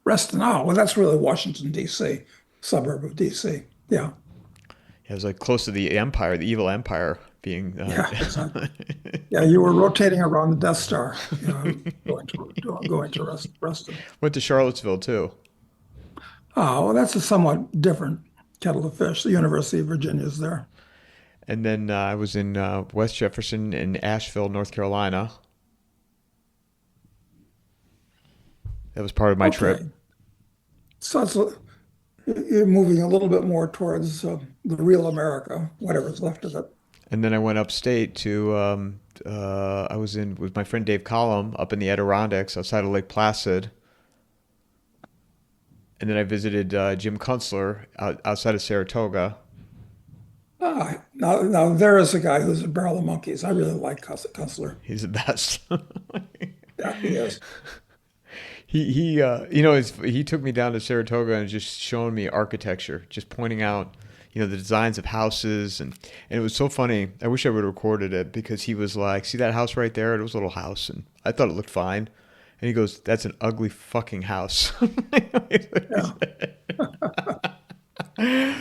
Reston. Oh, well, that's really Washington, D.C., suburb of D.C. Yeah. It was like close to the empire, the evil empire being. Yeah, exactly. Yeah, you were rotating around the Death Star, going to Reston. Went to Charlottesville too. Oh, well, that's a somewhat different kettle of fish. The University of Virginia is there. And then I was in West Jefferson and Asheville, North Carolina. That was part of my Okay, trip. so you're moving a little bit more towards the real America, whatever's left of it. And then I went upstate to, I was in with my friend Dave Collum up in the Adirondacks outside of Lake Placid. And then I visited Jim Kunstler outside of Saratoga. Now there is a guy who's a barrel of monkeys. I really like Kessler. He's the best. Yeah, he is. He took me down to Saratoga and just showing me architecture, just pointing out, the designs of houses, and it was so funny. I wish I would have recorded it because he was like, "See that house right there? It was a little house, and I thought it looked fine." And he goes, "That's an ugly fucking house." Yeah.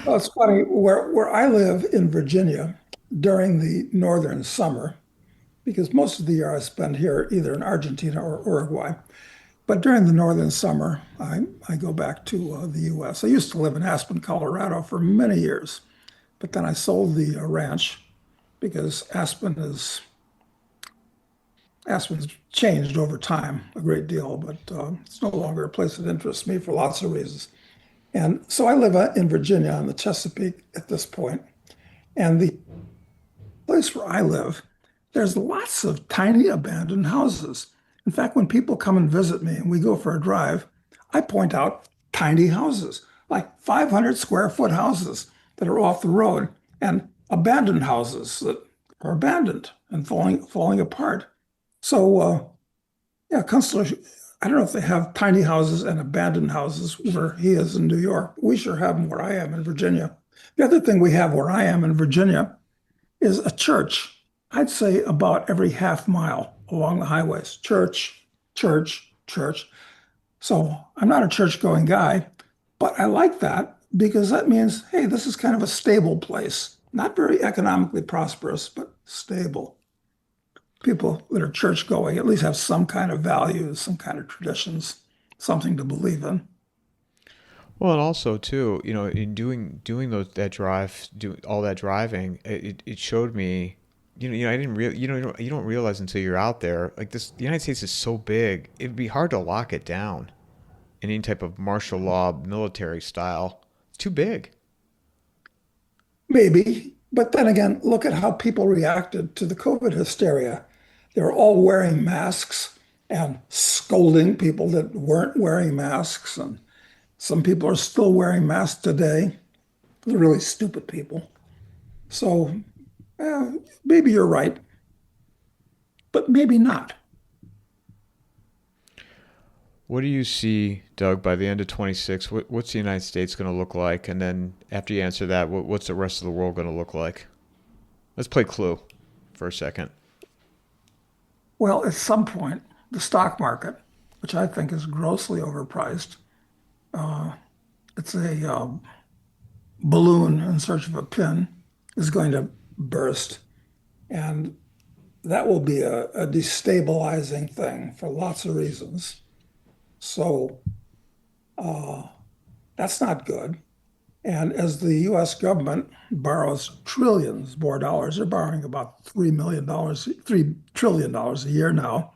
Well, it's funny where I live in Virginia during the northern summer, because most of the year I spend here either in Argentina or Uruguay. But during the northern summer, I go back to the U.S. I used to live in Aspen, Colorado for many years, but then I sold the ranch because Aspen's changed over time a great deal, but it's no longer a place that interests me for lots of reasons. And so I live in Virginia on the Chesapeake at this point, and the place where I live, there's lots of tiny abandoned houses. In fact, when people come and visit me and we go for a drive, I point out tiny houses, like 500 square foot houses that are off the road and abandoned houses that are abandoned and falling apart. So, yeah, Kunstler, I don't know if they have tiny houses and abandoned houses where he is in New York. We sure have them where I am in Virginia. The other thing we have where I am in Virginia is a church. I'd say about every half mile along the highways. Church, church, church. So I'm not a church going guy, but I like that because that means, hey, this is kind of a stable place. Not very economically prosperous, but stable. People that are church going at least have some kind of values, some kind of traditions, something to believe in. Well, and also too, in doing that drive, do all that driving, it showed me, I didn't real, you don't realize until you're out there, like this, the United States is so big, it'd be hard to lock it down in any type of martial law military style. It's too big. Maybe. But then again, look at how people reacted to the COVID hysteria. They were all wearing masks and scolding people that weren't wearing masks. And some people are still wearing masks today. They're really stupid people. So maybe you're right, but maybe not. What do you see, Doug, by the end of 26? What's the United States going to look like? And then after you answer that, what's the rest of the world going to look like? Let's play Clue for a second. Well, at some point, the stock market, which I think is grossly overpriced, uh, it's a balloon in search of a pin, is going to burst. And that will be a destabilizing thing for lots of reasons. So uh, that's not good. And as the US government borrows trillions more dollars, they're borrowing about $3 million, $3 trillion a year now,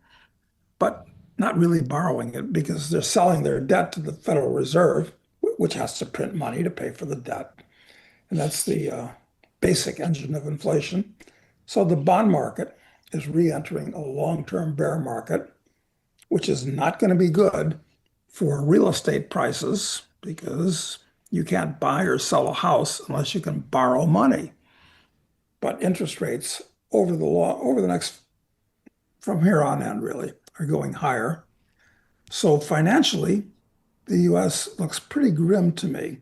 but not really borrowing it because they're selling their debt to the Federal Reserve, which has to print money to pay for the debt. And that's the basic engine of inflation. So the bond market is re-entering a long-term bear market, which is not going to be good for real estate prices because you can't buy or sell a house unless you can borrow money. But interest rates over the next from here on in really are going higher. So financially, the US looks pretty grim to me.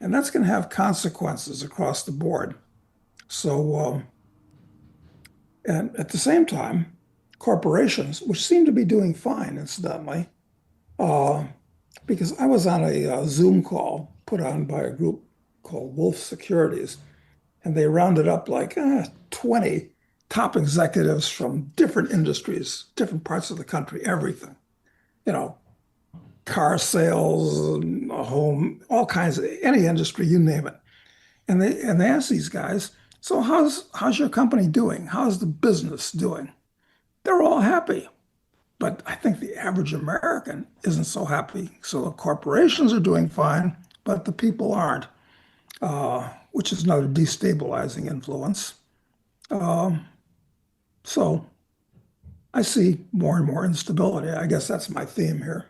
And that's going to have consequences across the board. So, and at the same time, corporations, which seem to be doing fine, incidentally, uh, because I was on a Zoom call put on by a group called Wolf Securities, and they rounded up like 20 top executives from different industries, different parts of the country, everything, you know, car sales, home, all kinds of any industry, you name it. And they asked these guys, so how's your company doing? How's the business doing? They're all happy. But I think the average American isn't so happy. So the corporations are doing fine, but the people aren't, which is another destabilizing influence. Um, so I see more and more instability. I guess that's my theme here.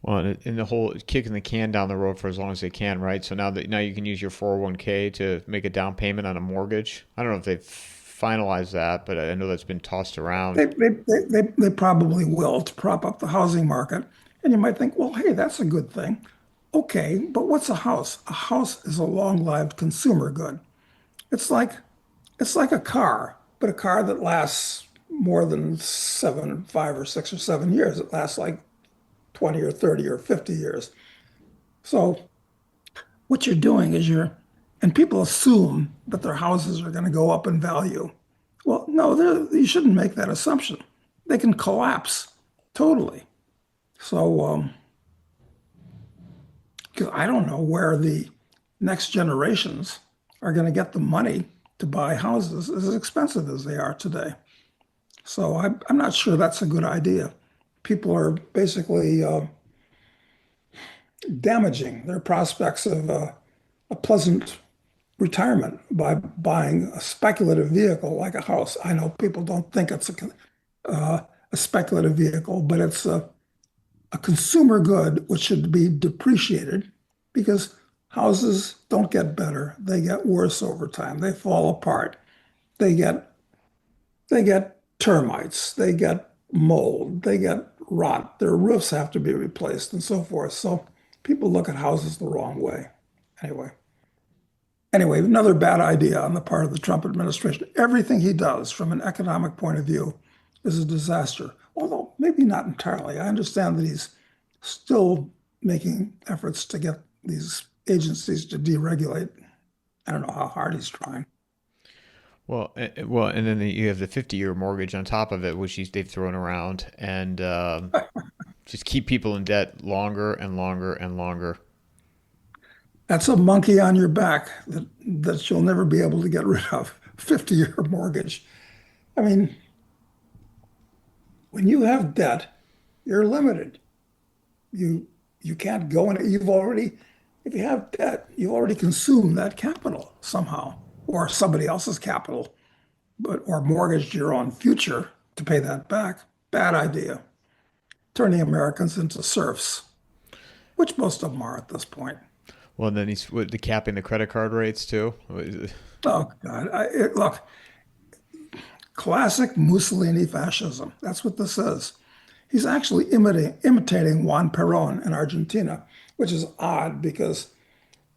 Well, and the whole kicking the can down the road for as long as they can, right? So now you can use your 401k to make a down payment on a mortgage. I don't know if they've finalized that, but I know that's been tossed around. They probably will to prop up the housing market. And you might think, well, hey, that's a good thing. Okay, but what's a house? A house is a long-lived consumer good. It's like it's like a car, but a car that lasts more than 5 or 6 or 7 years. It lasts like 20 or 30 or 50 years. So what you're doing is and people assume that their houses are going to go up in value. Well, no, you shouldn't make that assumption. They can collapse totally. So, 'cause I don't know where the next generations are going to get the money to buy houses as expensive as they are today. So I'm not sure that's a good idea. People are basically damaging their prospects of a pleasant retirement by buying a speculative vehicle like a house. I know people don't think it's a speculative vehicle, but it's a consumer good which should be depreciated because houses don't get better. They get worse over time. They fall apart. They get they get termites. They get mold. They get rot. Their roofs have to be replaced and so forth. So people look at houses the wrong way. Anyway. Anyway, another bad idea on the part of the Trump administration. Everything he does from an economic point of view is a disaster. Although maybe not entirely. I understand that he's still making efforts to get these agencies to deregulate. I don't know how hard he's trying. Well, and then you have the 50-year mortgage on top of it, which they've thrown around, and just keep people in debt longer and longer and longer. That's a monkey on your back that you'll never be able to get rid of. 50-year mortgage. I mean, when you have debt, you're limited. You you can't go in. If you have debt, you've already consumed that capital somehow, or somebody else's capital, but or mortgaged your own future to pay that back. Bad idea. Turning Americans into serfs, which most of them are at this point. Well, and then he's the capping the credit card rates too. Oh God! Look, classic Mussolini fascism. That's what this is. He's actually imitating Juan Perón in Argentina, which is odd because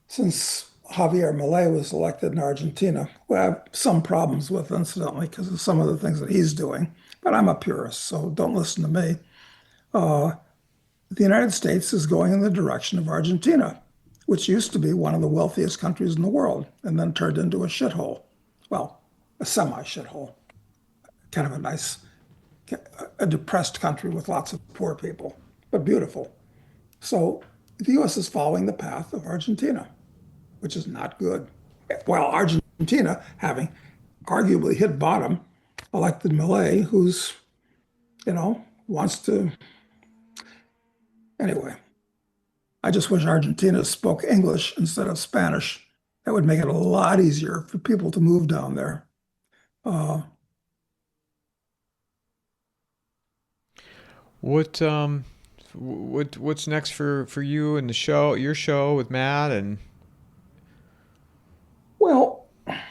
since Javier Milei was elected in Argentina, we have some problems with, incidentally, because of some of the things that he's doing. But I'm a purist, so don't listen to me. The United States is going in the direction of Argentina, which used to be one of the wealthiest countries in the world and then turned into a shithole. Well, a semi shithole, kind of a depressed country with lots of poor people, but beautiful. So the US is following the path of Argentina, which is not good. While Argentina, having arguably hit bottom, elected Milei, who's, wants to. Anyway, I just wish Argentina spoke English instead of Spanish. That would make it a lot easier for people to move down there. Uh, What what's next for you and your show with Matt and well,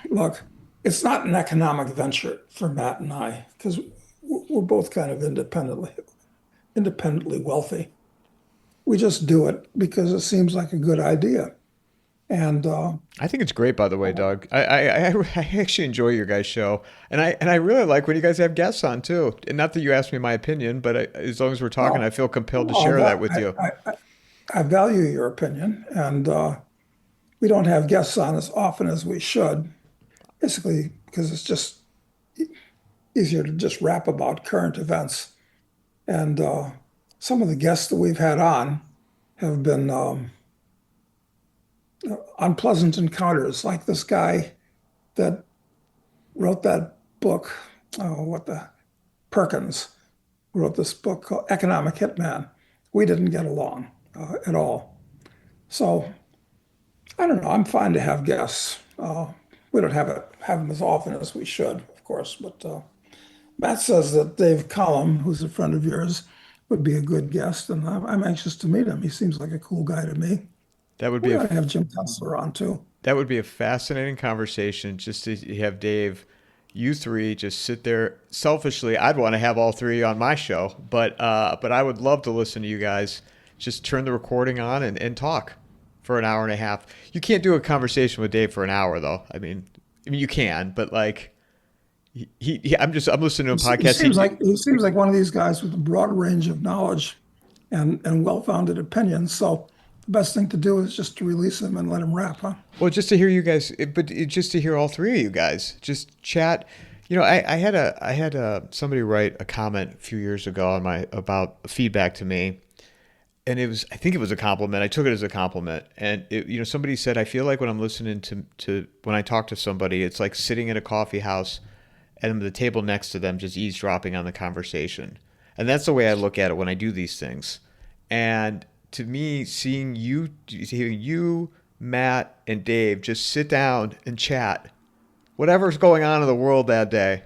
look, it's not an economic venture for Matt and I because we're both kind of independently wealthy. We just do it because it seems like a good idea. And I think it's great, by the way, Doug. I actually enjoy your guys' show, and I really like when you guys have guests on too. And not that you ask me my opinion, but as long as we're talking, well, I feel compelled to well, share that with I, you. I, I value your opinion, and we don't have guests on as often as we should, basically because it's just easier to just rap about current events. And some of the guests that we've had on have been unpleasant encounters, like this guy that wrote that book, oh, what the Perkins wrote this book called Economic Hitman. We didn't get along at all. So I don't know. I'm fine to have guests. We don't have them as often as we should, of course. But Matt says that Dave Collum, who's a friend of yours, would be a good guest, and I'm anxious to meet him. He seems like a cool guy to me. That would be We a ought to have Jim Kessler on too. that would be a fascinating conversation just to have Dave, you three just sit there. Selfishly, I'd want to have all three on my show, but I would love to listen to you guys just turn the recording on and talk for an hour and a half. You can't do a conversation with Dave for an hour though. I mean you can, but like I'm listening to a He podcast. seems like one of these guys with a broad range of knowledge and well-founded opinions. So the best thing to do is just to release him and let him rap, huh? Well, just to hear you guys, just to hear all three of you guys just chat. I had somebody write a comment a few years ago on my about feedback to me, and I think it was a compliment. I took it as a compliment, and somebody said I feel like when I'm listening to when I talk to somebody, it's like sitting in a coffee house, and the table next to them just eavesdropping on the conversation, and that's the way I look at it when I do these things, and to me, hearing you, Matt, and Dave just sit down and chat, whatever's going on in the world that day,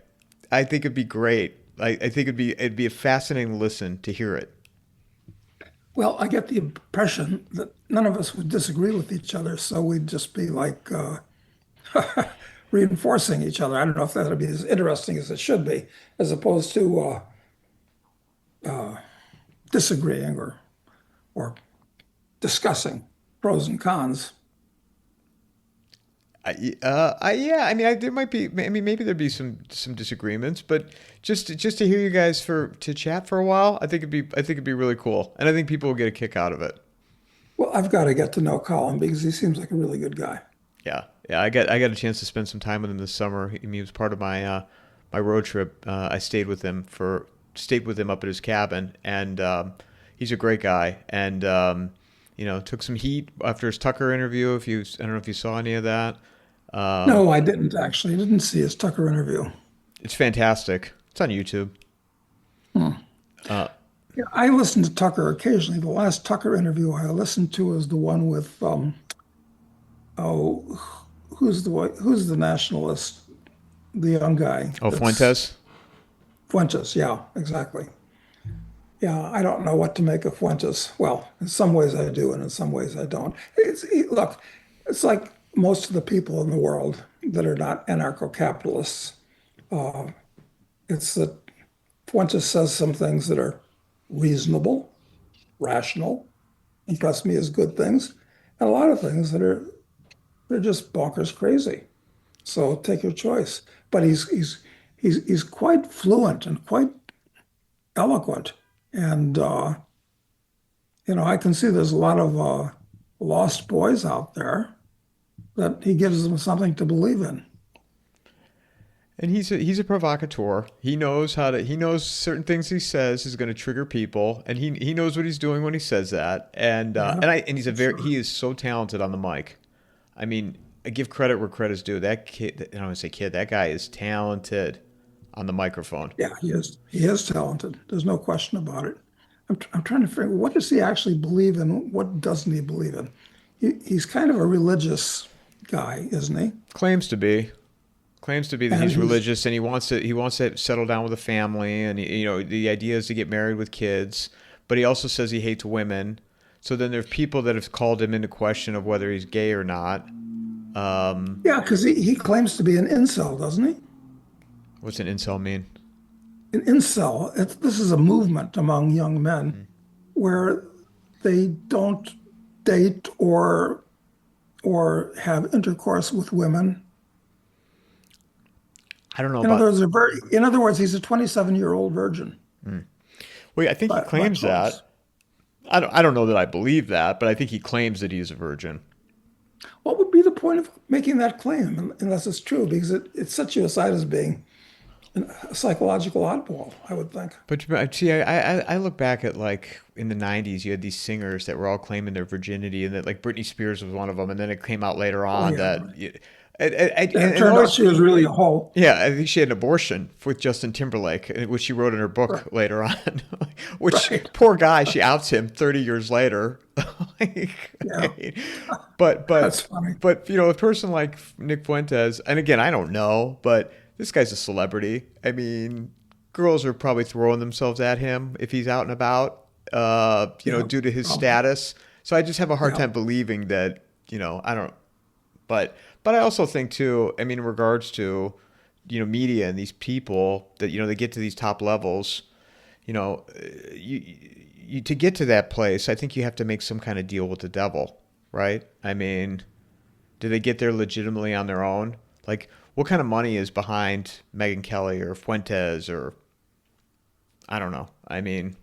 I think it'd be great. I think it'd be a fascinating listen to hear it. Well, I get the impression that none of us would disagree with each other, so we'd just be like reinforcing each other. I don't know if that would be as interesting as it should be, as opposed to disagreeing or discussing pros and cons. Yeah. I mean, there might be. I mean, maybe there'd be some disagreements, but just to hear you guys to chat for a while, I think it'd be really cool, and I think people will get a kick out of it. Well, I've got to get to know Colin because he seems like a really good guy. Yeah. I got a chance to spend some time with him this summer. He was part of my road trip. I stayed with him up at his cabin, and he's a great guy. And took some heat after his Tucker interview. I don't know if you saw any of that. No, I didn't actually. I didn't see his Tucker interview. It's fantastic. It's on YouTube. Uh, Yeah, I listen to Tucker occasionally. The last Tucker interview I listened to was the one with oh, who's the nationalist, the young guy. oh, Fuentes. Fuentes. Yeah, exactly. Yeah, I don't know what to make of Fuentes. Well, in some ways I do, and in some ways I don't. Look, it's like most of the people in the world that are not anarcho-capitalists. Uh, it's that Fuentes says some things that are reasonable, rational, impress me as good things, and a lot of things that they're just bonkers crazy. So take your choice. But he's quite fluent and quite eloquent, and I can see there's a lot of lost boys out there that he gives them something to believe in. And he's a provocateur. He knows he knows certain things he says is going to trigger people, and he knows what he's doing when he says that. And Yeah, sure. he is so talented on the mic. I mean, I give credit where credit's due. That kid, I don't want to say kid, that guy is talented on the microphone. Yeah, he is. He is talented. There's no question about it. I'm trying to figure what does he actually believe in? What doesn't he believe in? He's kind of a religious guy, isn't he? Claims to be. Claims to be that And he's he's religious and he wants to settle down with a family, and the idea is to get married with kids, but he also says he hates women. So then there's people that have called him into question of whether he's gay or not. Yeah, because he claims to be an incel, doesn't he? What's an incel mean? An incel. This is a movement among young men where they don't date or have intercourse with women. I don't know about. In other words, he's a 27-year-old virgin Wait, I think he by claims choice. that. I don't know that I believe that, but I think he claims that he's a virgin. What would be the point of making that claim unless it's true? Because it sets you aside as being a psychological oddball, I would think. But see, I look back at like in the '90s, you had these singers that were all claiming their virginity, and that like Britney Spears was one of them, and then it came out later Oh on yeah, that. right. And it And turned out always, she was really a hoe. yeah, I think she had an abortion with Justin Timberlake, which she wrote in her Right, book later on. Which right. poor guy, she outs him 30 years later. Like, Yeah, but that's funny. a person like Nick Fuentes, and again, I don't know, but this guy's a celebrity. I mean, girls are probably throwing themselves at him if he's out and about, Yeah, due to his probably. status. So I just have a hard Yeah. time believing that, I don't, but I also think too, I mean, in regards to, media and these people that, they get to these top levels, you know, to get to that place, I think you have to make some kind of deal with the devil, right? I mean, do they get there legitimately on their own? Like, what kind of money is behind Megan Kelly or Fuentes or I don't know. I mean,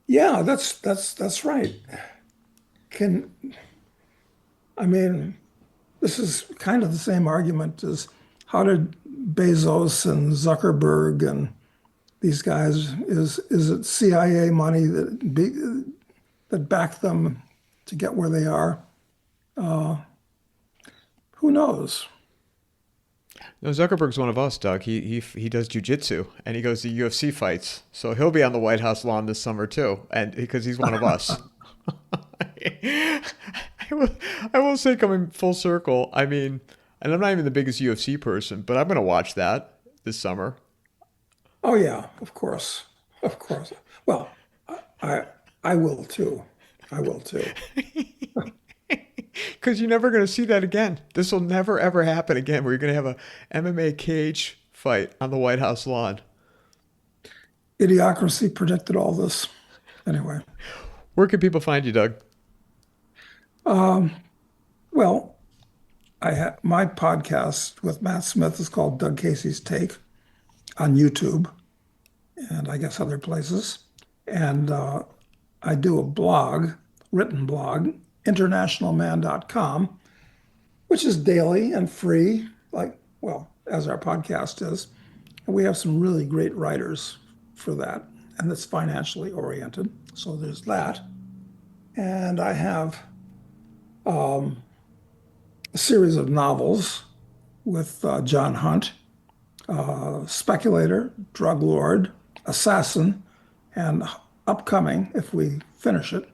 Yeah, that's right. Can I mean, this is kind of the same argument as how did Bezos and Zuckerberg and these guys is it CIA money that backed them to get where they are? Who knows? no, Zuckerberg's one of us, Doug. He does jujitsu and he goes to UFC fights, so he'll be on the White House lawn this summer too, and because he's one of us. I will, I will say, coming full circle, I mean, and I'm not even the biggest UFC person, but I'm going to watch that this summer Oh yeah, of course, of course. Well, I I will too. I will too. because you're never going to see that again. This will never ever happen again, where you're going to have a MMA cage fight on the White House lawn. Idiocracy predicted all this. Anyway, Where can people find you, Doug? um, well, I have my podcast with Matt Smith is called Doug Casey's Take on YouTube and I guess other places. And I do a blog, written blog, internationalman.com, which is daily and free, like, well, as our podcast is. And we have some really great writers for that, and it's financially oriented. So there's that. And I have a series of novels with John Hunt, speculator, drug lord, assassin, and upcoming, if we finish it,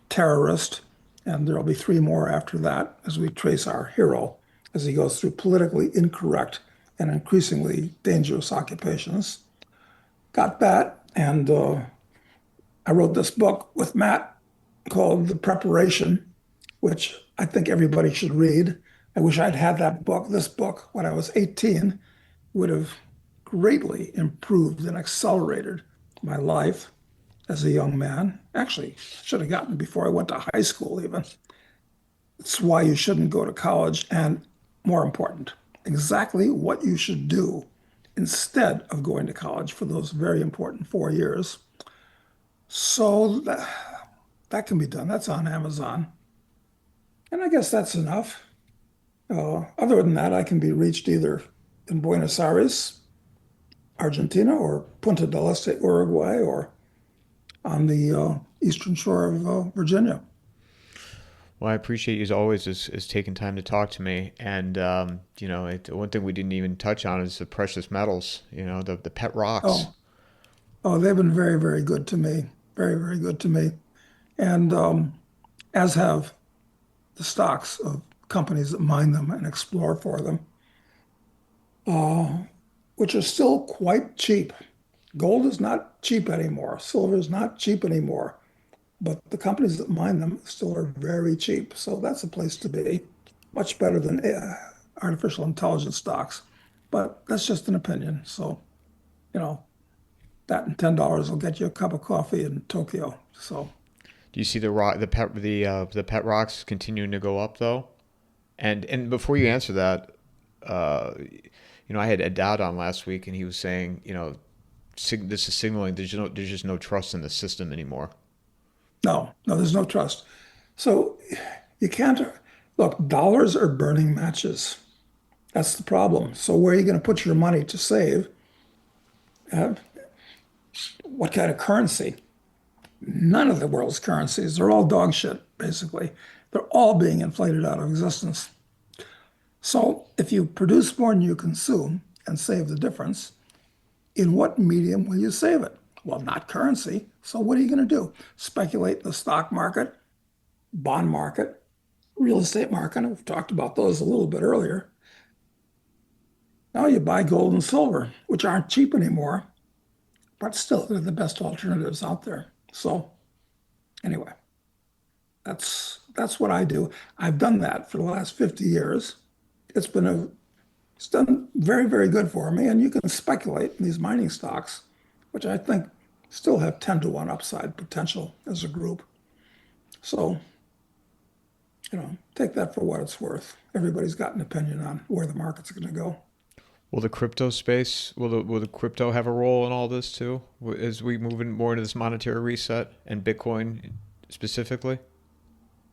terrorist. And there'll be three more after that as we trace our hero as he goes through politically incorrect and increasingly dangerous occupations. Got that. And I wrote this book with Matt called The Preparation, which I think everybody should read. I wish I'd had this book, when I was 18, would have greatly improved and accelerated my life as a young man. Actually, should have gotten it before I went to high school, even. It's why you shouldn't go to college, and more important, exactly what you should do instead of going to college for those very important 4 years. So that can be done. That's on Amazon. And I guess that's enough. Other than that, I can be reached either in Buenos Aires, Argentina, or Punta del Este, Uruguay, or on the eastern shore of Virginia. Well, I appreciate you as always as taking time to talk to me. And one thing we didn't even touch on is the precious metals. The pet rocks. Oh, oh, they've been very, very good to me. Very, very good to me. And as have the stocks of companies that mine them and explore for them, uh, which are still quite cheap. Gold is not cheap anymore. Silver is not cheap anymore. But the companies that mine them still are very cheap. So that's a place to be. Much better than artificial intelligence stocks. But that's just an opinion. So, you know, that and $10 will get you a cup of coffee in Tokyo. So, Do you see the pet rocks continuing to go up though? And before you answer that, I had Ed Dowd on last week, and he was saying, this is signaling there's just no trust in the system anymore. no, no, there's no trust. So you can't look, dollars are burning matches. That's the problem. So where are you going to put your money to save? Uh, what kind of currency? None of the world's currencies, they're all dog shit, basically. They're all being inflated out of existence. So if you produce more than you consume and save the difference, in what medium will you save it? Well, not currency. So what are you going to do? Speculate in the stock market, bond market, real estate market. We've talked about those a little bit earlier. Now you buy gold and silver, which aren't cheap anymore. but still they're the best alternatives out there. So anyway, that's what I do. I've done that for the last 50 years. It's been a it's done very, very good for me. And you can speculate in these mining stocks, which I think still have 10 to 1 upside potential as a group. So, take that for what it's worth. Everybody's got an opinion on where the market's going to go. Will the crypto space, will the crypto have a role in all this too, as we move in more into this monetary reset and Bitcoin specifically?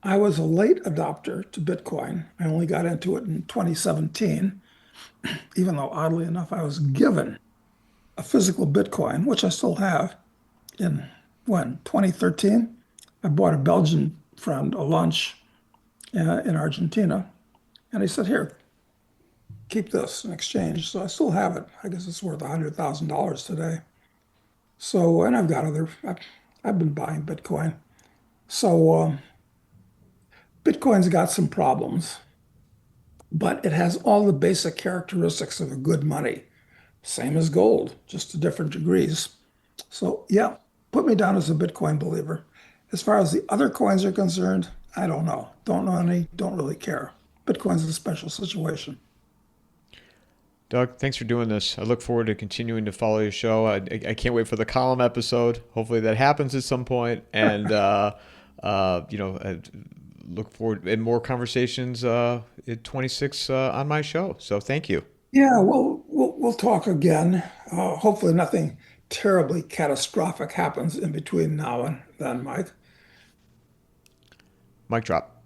I was a late adopter to Bitcoin. I only got into it in 2017, even though oddly enough, I was given a physical Bitcoin, which I still have in when 2013. I bought a Belgian friend a lunch in Argentina, and he said, "Here, keep this in exchange." So I still have it. I guess it's worth $100,000 today. So, and I've got I've been buying Bitcoin. So Bitcoin's got some problems, but it has all the basic characteristics of a good money, same as gold, just to different degrees. So yeah, put me down as a Bitcoin believer. As far as the other coins are concerned, I don't know. Don't know any, don't really care. Bitcoin's a special situation. Doug, thanks for doing this. I look forward to continuing to follow your show. I can't wait for the column episode. Hopefully that happens at some point. And, I look forward and more conversations at 26 on my show. So thank you. Yeah, we'll talk again. Hopefully nothing terribly catastrophic happens in between now and then, Mike. Mic drop.